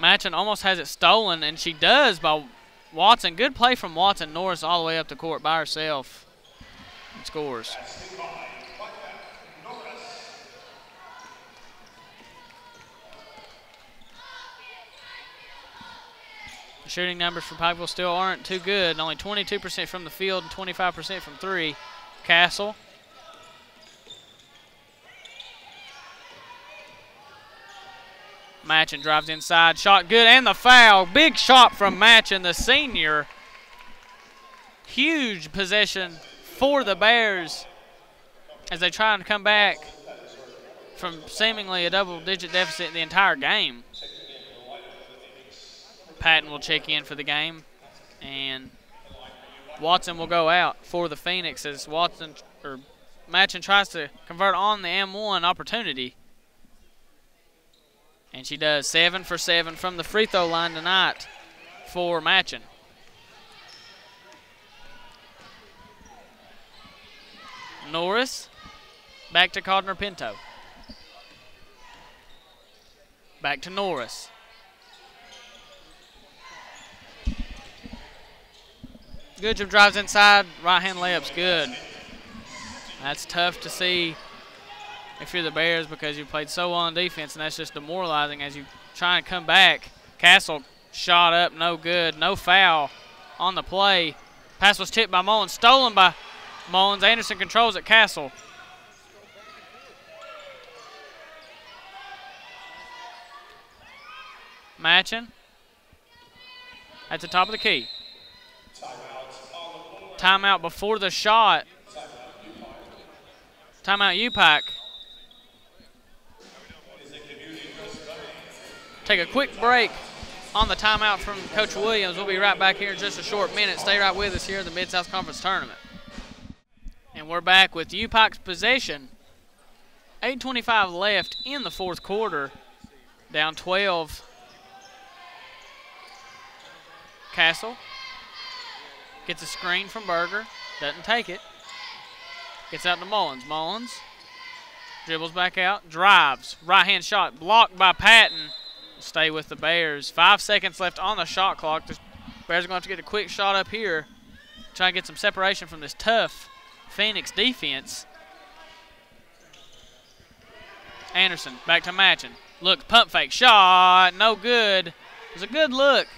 Matchin almost has it stolen, and she does by Watson. Good play from Watson. Norris all the way up the court by herself and scores. The shooting numbers for Pikeville still aren't too good. Only 22% from the field and 25% from 3. Castle. Matchin drives inside, shot good, and the foul. Big shot from Matchin, the senior. Huge possession for the Bears as they try and come back from seemingly a double-digit deficit the entire game. Patton will check in for the game, and Watson will go out for the Phoenix as Matchin tries to convert on the M1 opportunity. And she does. 7 for 7 from the free throw line tonight for Matchin. Norris, back to Cardinal Pinto. Back to Norris. Goodrum drives inside, right-hand layup's good. That's tough to see if you're the Bears because you played so well on defense, and that's just demoralizing as you try and come back. Castle shot up, no good, no foul on the play. Pass was tipped by Mullins, stolen by Mullins. Anderson controls it, Castle. Matchin at the top of the key. Timeout before the shot. Timeout UPIKE. Take a quick break on the timeout from Coach Williams. We'll be right back here in just a short minute. Stay right with us here in the Mid-South Conference Tournament. And we're back with UPIKE's possession. 8:25 left in the fourth quarter. Down 12. Castle gets a screen from Berger. Doesn't take it. Gets out to Mullins. Mullins dribbles back out. Drives. Right-hand shot blocked by Patton. Stay with the Bears. 5 seconds left on the shot clock. The Bears are going to have to get a quick shot up here. Try and get some separation from this tough Phoenix defense. Anderson back to Matchin. Look, pump fake. Shot. No good. It was a good look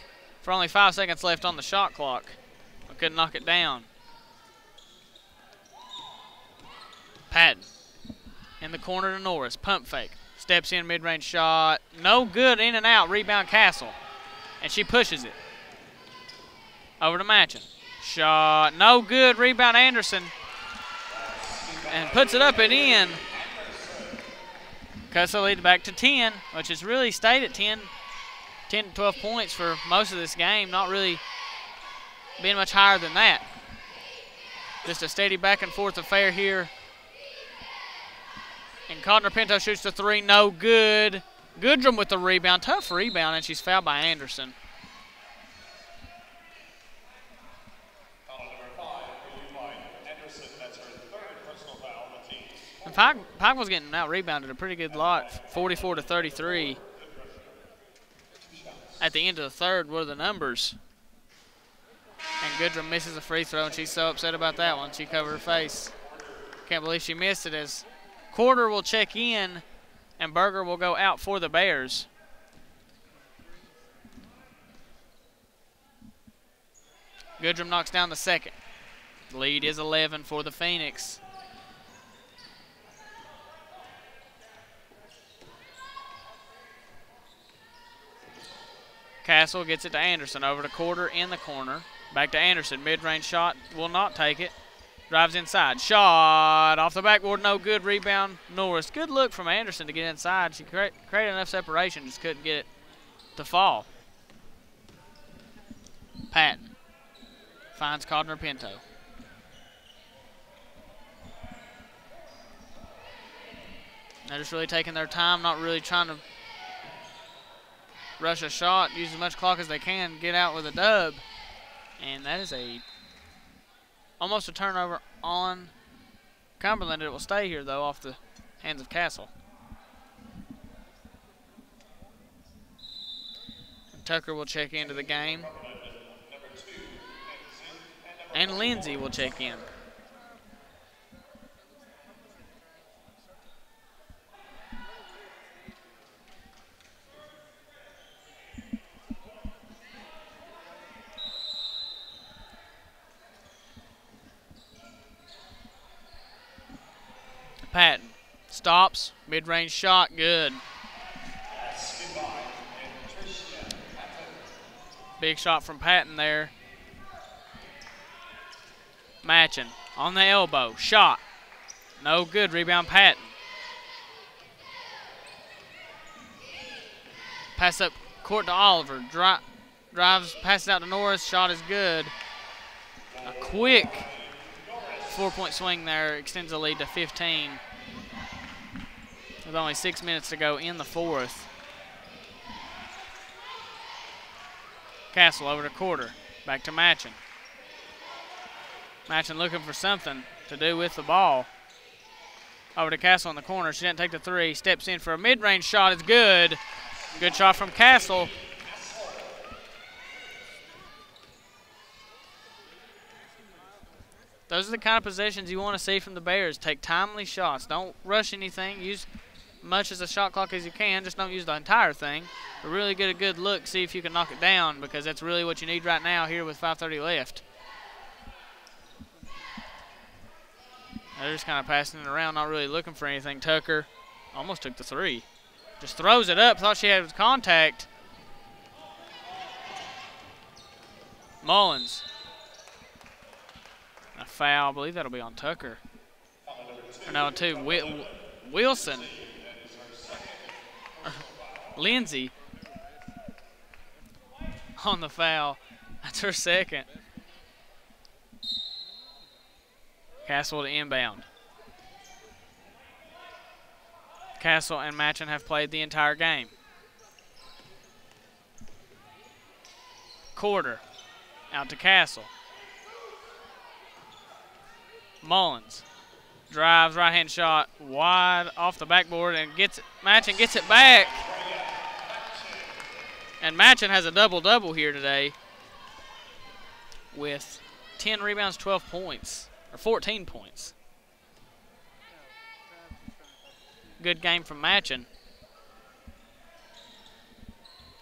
for only 5 seconds left on the shot clock. I couldn't knock it down. Patton in the corner to Norris. Pump fake. Steps in, mid-range shot. No good, in and out. Rebound Castle. And she pushes it. Over to Matchin. Shot. No good. Rebound Anderson. And puts it up and in. Cuts the lead back to 10, which has really stayed at 10 to 12 points for most of this game. Not really being much higher than that. Just a steady back and forth affair here. And Codner-Pinto shoots the three, no good. Goodrum with the rebound, tough rebound, and she's fouled by Anderson. Foul number 5 for UPIKE. Anderson, that's her 3rd personal foul on the team. And Pike was getting out-rebounded a pretty good lot, 44-33. At the end of the third, what are the numbers? And Goodrum misses a free throw, and she's so upset about that one. She covered her face. Can't believe she missed it, as Quarter will check in, and Berger will go out for the Bears. Goodrum knocks down the second. The lead is 11 for the Phoenix. Castle gets it to Anderson, over to Quarter in the corner. Back to Anderson, mid-range shot, will not take it. Drives inside, shot off the backboard, no good, rebound Norris. Good look from Anderson to get inside. She created enough separation, just couldn't get it to fall. Patton finds Codner-Pinto. They're just really taking their time, not really trying to rush a shot, use as much clock as they can, get out with a dub. And that is almost a turnover on Cumberland. It will stay here, though, off the hands of Castle. And Tucker will check into the game. And Lindsay will check in. Patton stops, mid-range shot, good. Big shot from Patton there. Matching on the elbow, shot, no good, rebound Patton. Pass up court to Oliver, drives, passes out to Norris, shot is good. A quick 4-point swing there extends the lead to 15 with only 6 minutes to go in the fourth. Castle over to Quarter, back to Matchin. Matchin looking for something to do with the ball. Over to Castle in the corner, she didn't take the three, steps in for a mid-range shot, it's good. Good shot from Castle. Those are the kind of possessions you want to see from the Bears. Take timely shots. Don't rush anything. Use much as a shot clock as you can. Just don't use the entire thing. But really get a good look. See if you can knock it down, because that's really what you need right now here with 5:30 left. They're just kind of passing it around, not really looking for anything. Tucker almost took the three. Just throws it up. Thought she had contact. Mullins. A foul. I believe that'll be on Tucker. Or no, two. Wilson. Lindsay on the foul. That's her second. Castle to inbound. Castle and Matchin have played the entire game. Quarter out to Castle. Mullins drives, right-hand shot, wide off the backboard, and gets it. Matchin gets it back. And Matchin has a double-double here today with 10 rebounds, 12 points, or 14 points. Good game from Matchin.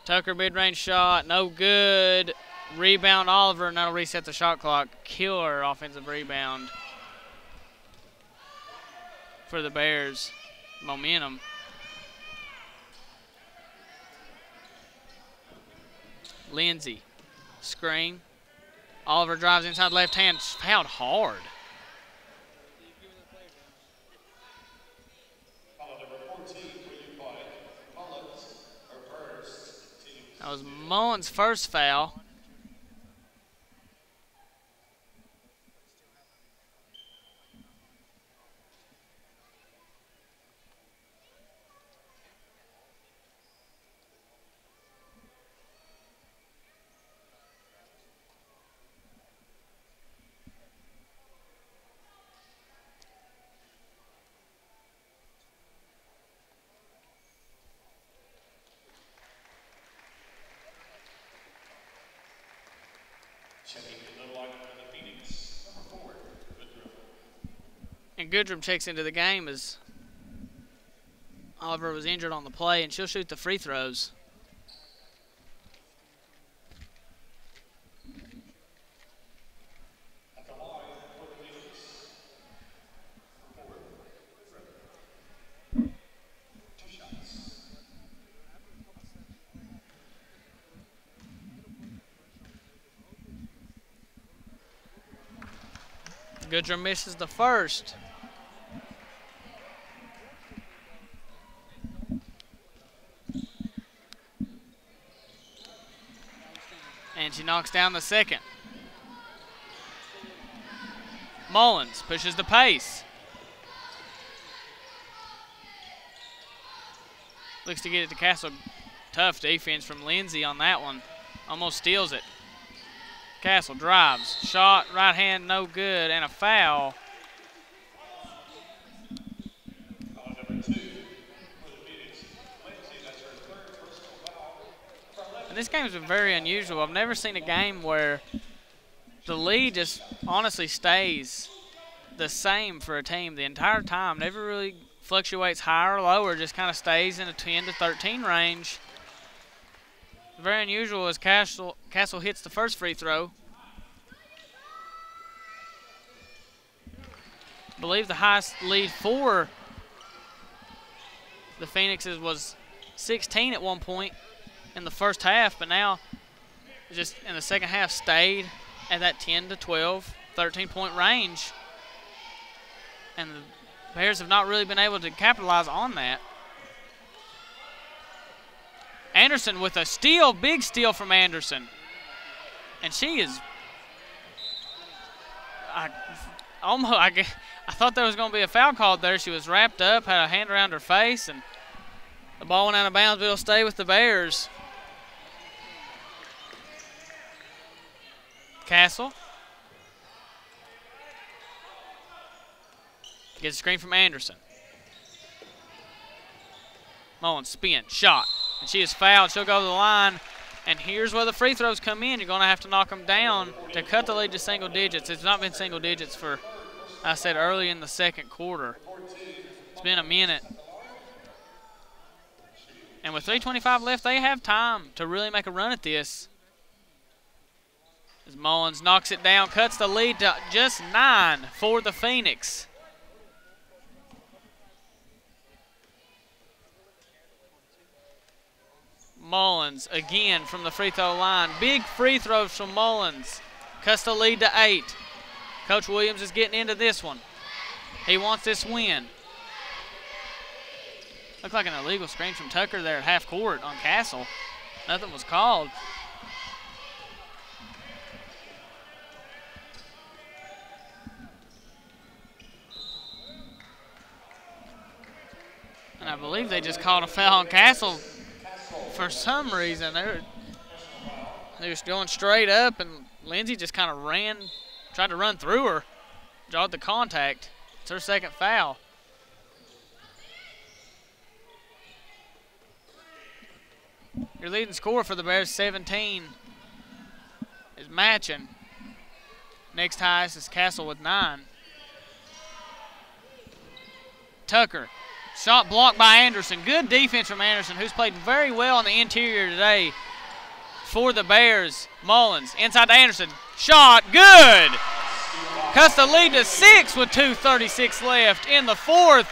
Tucker mid-range shot, no good. Rebound Oliver, and that'll reset the shot clock. Killer offensive rebound for the Bears. Momentum. Lindsay, screen. Oliver drives inside left hand, fouled hard. That was Mullins' first foul. Goodrum checks into the game as Oliver was injured on the play, and she'll shoot the free throws. Goodrum misses the first. And she knocks down the second. Mullins pushes the pace. Looks to get it to Castle. Tough defense from Lindsay on that one. Almost steals it. Castle drives. Shot, right hand, no good, and a foul. And this game's been very unusual. I've never seen a game where the lead just honestly stays the same for a team the entire time. Never really fluctuates higher or lower, just kind of stays in a 10 to 13 range. Very unusual as Castle hits the first free throw. I believe the highest lead for the Phoenixes was 16 at one point in the first half, but now just in the second half stayed at that 10 to 12, 13-point range. And the Bears have not really been able to capitalize on that. Anderson with a steal, big steal from Anderson. And she is, I thought there was going to be a foul called there. She was wrapped up, had a hand around her face, and the ball went out of bounds, but it'll stay with the Bears. Castle gets a screen from Anderson. Mullins spin, shot. And she is fouled. She'll go to the line. And here's where the free throws come in. You're going to have to knock them down to cut the lead to single digits. It's not been single digits for, I said, early in the second quarter. It's been a minute. And with 3:25 left, they have time to really make a run at this. As Mullins knocks it down, cuts the lead to just 9 for the Phoenix. Mullins again from the free throw line. Big free throws from Mullins. Cuts the lead to 8. Coach Williams is getting into this one. He wants this win. Looked like an illegal screen from Tucker there at half court on Castle. Nothing was called. And I believe they just called a foul on Castle. For some reason, they were going straight up, and Lindsay just kind of tried to run through her, drawed the contact. It's her second foul. Your leading scorer for the Bears, 17, is matching. Next highest is Castle with 9. Tucker. Shot blocked by Anderson. Good defense from Anderson, who's played very well on the interior today for the Bears. Mullins inside to Anderson. Shot, good. Cuts the lead to 6 with 2:36 left in the fourth.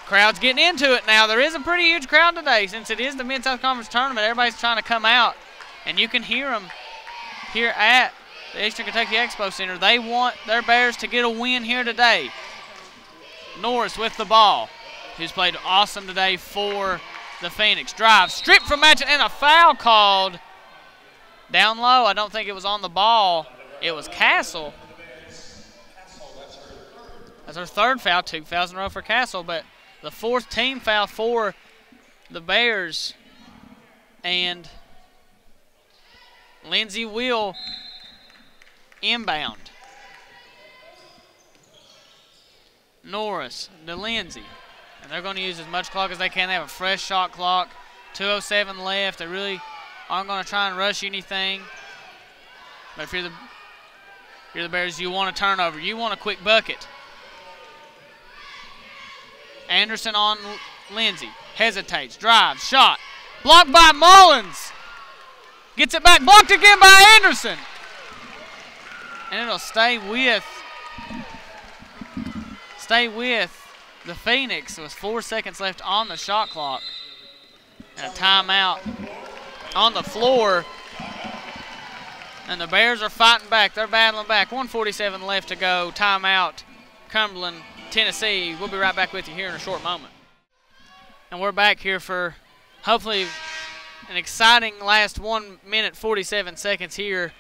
Crowd's getting into it now. There is a pretty huge crowd today since it is the Mid-South Conference Tournament. Everybody's trying to come out, and you can hear them here at the Eastern Kentucky Expo Center. They want their Bears to get a win here today. Norris with the ball, who's played awesome today for the Phoenix. Drive, stripped from Matchett, and a foul called down low. I don't think it was on the ball. It was Castle. That's her third foul, 2 fouls in a row for Castle, but the fourth team foul for the Bears. And Lindsay will inbound. Norris to Lindsay. And they're going to use as much clock as they can. They have a fresh shot clock. 2:07 left. They really aren't going to try and rush anything. But if you're the Bears, you want a turnover. You want a quick bucket. Anderson on Lindsay. Hesitates, drives, shot. Blocked by Mullins. Gets it back, blocked again by Anderson. And it'll stay with the Phoenix with 4 seconds left on the shot clock. And a timeout on the floor. And the Bears are fighting back. They're battling back. 1:47 left to go. Timeout, Cumberland, Tennessee. We'll be right back with you here in a short moment. And we're back here for hopefully an exciting last 1 minute 47 seconds here.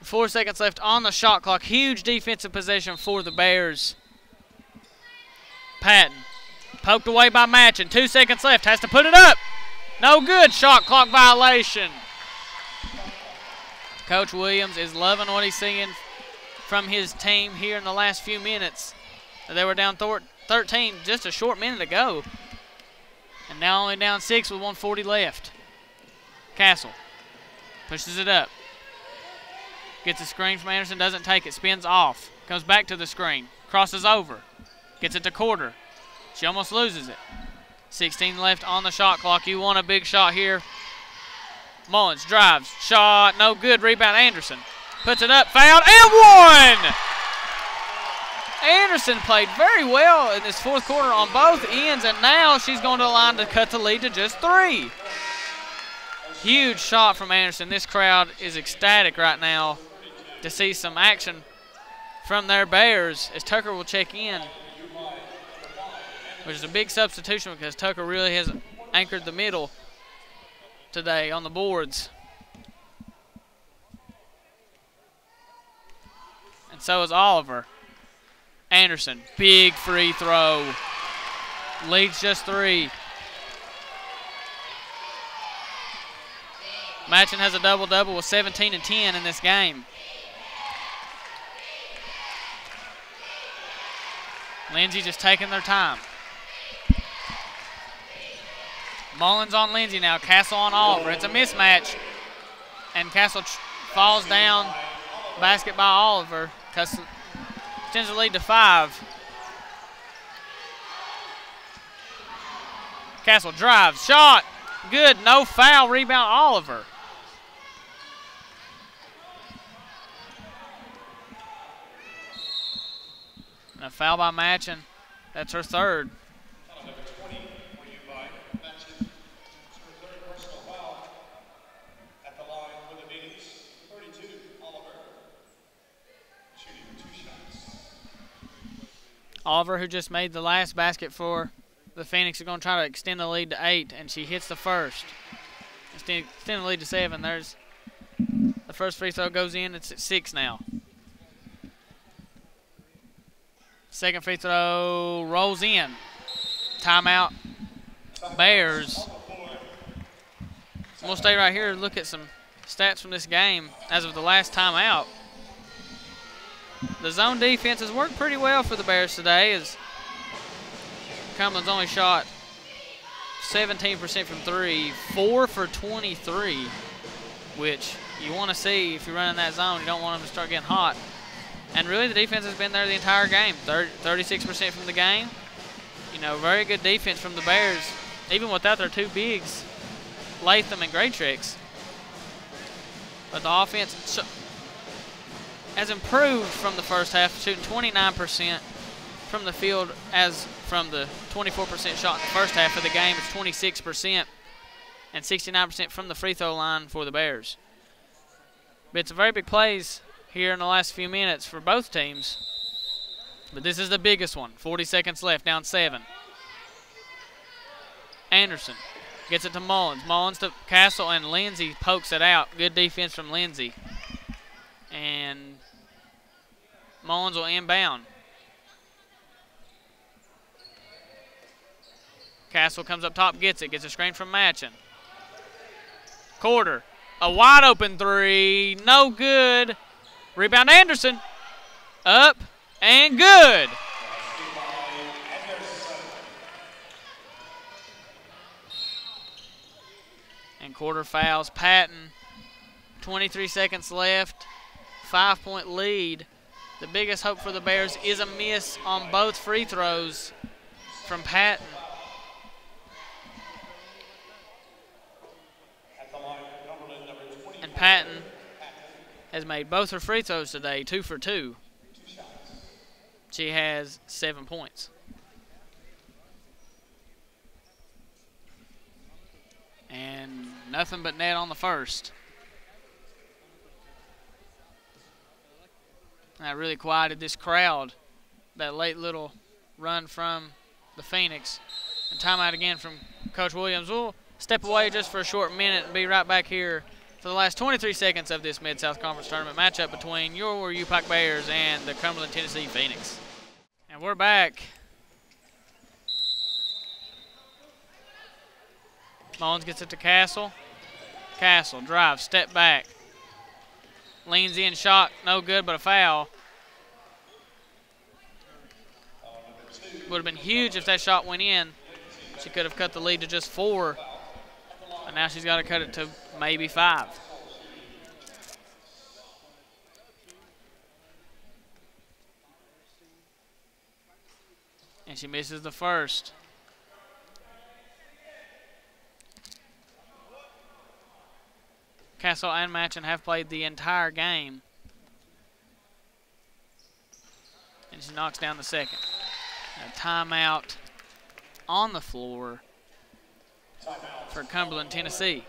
4 seconds left on the shot clock. Huge defensive possession for the Bears. Patton poked away by Matchin. 2 seconds left. Has to put it up. No good. Shot clock violation. Coach Williams is loving what he's seeing from his team here in the last few minutes. They were down 13 just a short minute ago. And now only down 6 with 1:40 left. Castle pushes it up. Gets a screen from Anderson, doesn't take it, spins off. Comes back to the screen, crosses over. Gets it to Quarter. She almost loses it. 16 left on the shot clock. You want a big shot here. Mullins drives, shot, no good. Rebound, Anderson. Puts it up, fouled, and one! Anderson played very well in this fourth quarter on both ends, and now she's going to the line to cut the lead to just 3. Huge shot from Anderson. This crowd is ecstatic right now to see some action from their Bears as Tucker will check in, which is a big substitution because Tucker really has anchored the middle today on the boards. And so is Oliver. Anderson, big free throw. Leads just 3. Matchin has a double-double with 17 and 10 in this game. Lindsay just taking their time. Mullins on Lindsay now. Castle on Oliver. It's a mismatch. And Castle falls down. Basket by Oliver. Extends the lead to 5. Castle drives. Shot. Good. No foul. Rebound Oliver. And a foul by Matchin. That's her 3rd. Oliver, who just made the last basket for the Phoenix, is going to try to extend the lead to 8, and she hits the first. Extend the lead to 7. There's the first free throw goes in. It's at 6 now. Second free throw rolls in. Timeout, Bears. We'll stay right here and look at some stats from this game as of the last timeout. The zone defense has worked pretty well for the Bears today as Cumberland's only shot 17% from 3, 4 for 23, which you want to see if you're running that zone. You don't want them to start getting hot. And really the defense has been there the entire game, 36% from the game. You know, very good defense from the Bears, even without their 2 bigs, Latham and Graytrix. But the offense has improved from the first half, shooting 29% from the field as from the 24% shot in the first half of the game. It's 26% and 69% from the free throw line for the Bears. But it's a very big plays here in the last few minutes for both teams. But this is the biggest one. 40 seconds left, down 7. Anderson gets it to Mullins. Mullins to Castle, and Lindsay pokes it out. Good defense from Lindsay. And Mullins will inbound. Castle comes up top, gets it. Gets a screen from Matchin. Quarter. A wide open 3. No good. Rebound Anderson. Up and good. And Quarter fouls Patton. 23 seconds left. 5-point lead. The biggest hope for the Bears is a miss on both free throws. from Patton. And Patton has made both her free throws today, 2 for 2. She has 7 points. And nothing but net on the first. That really quieted this crowd. That late little run from the Phoenix. And timeout again from Coach Williams. We'll step away just for a short minute and be right back here for the last 23 seconds of this Mid-South Conference Tournament matchup between your UPIKE Bears and the Cumberland, Tennessee Phoenix. And we're back. Mullins gets it to Castle. Castle drives, step back. Leans in, shot, no good, but a foul. Would have been huge if that shot went in. She could have cut the lead to just 4. But now she's got to cut it to maybe 5. And she misses the first. Castle and Matchin have played the entire game. And she knocks down the second. A timeout on the floor for Cumberland, Tennessee.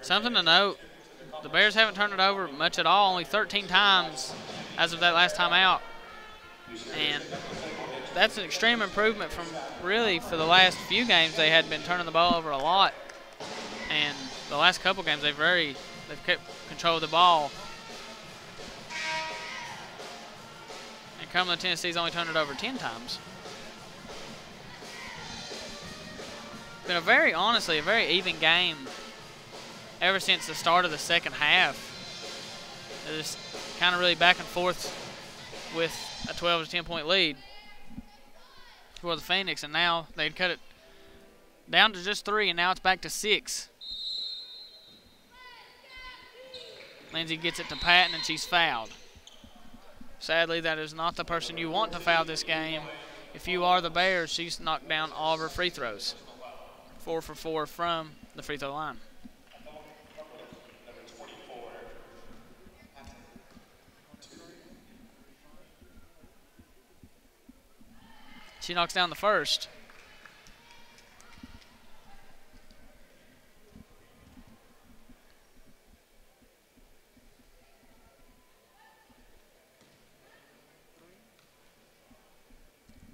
Something to note, the Bears haven't turned it over much at all, only 13 times as of that last time out. And that's an extreme improvement from really for the last few games. They had been turning the ball over a lot. And the last couple games they've kept control of the ball. And Cumberland, Tennessee's only turned it over 10 times. Been honestly, a very even game ever since the start of the second half. It was kind of really back and forth with a 12 to 10 point lead for the Phoenix, and now they'd cut it down to just 3, and now it's back to 6. Lindsay gets it to Patton, and she's fouled. Sadly, that is not the person you want to foul this game. If you are the Bears, she's knocked down all of her free throws. 4 for 4 from the free throw line. She knocks down the first.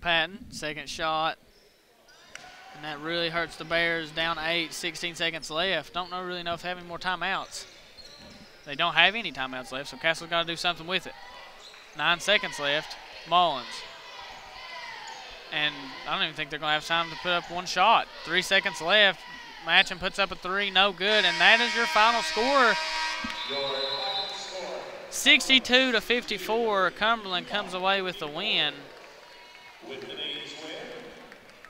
Patton, second shot. And that really hurts the Bears, down 8, 16 seconds left. Don't really know if they have any more timeouts. They don't have any timeouts left, so Castle's got to do something with it. 9 seconds left. Mullins. And I don't even think they're going to have time to put up one shot. 3 seconds left. Matchin puts up a 3, no good. And that is your final score. 62 to 54. Cumberland comes away with the win. With today's win,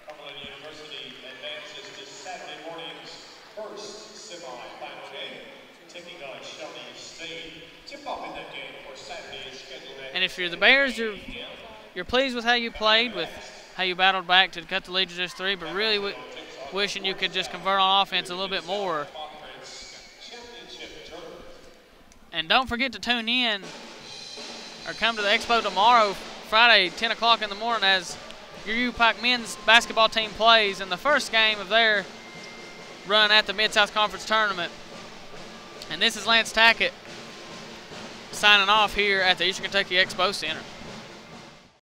Cumberland University advances to Saturday morning's first semi-final game, taking on Shawnee State. Tip-off in that game for Saturday's scheduled. And if you're the Bears, you're pleased with how you played, with how you battled back to cut the lead to just 3, but really wishing you could just convert on offense a little bit more. And don't forget to tune in or come to the Expo tomorrow, Friday, 10 o'clock in the morning, as your UPIKE men's basketball team plays in the first game of their run at the Mid-South Conference Tournament. And this is Lance Tackett signing off here at the Eastern Kentucky Expo Center.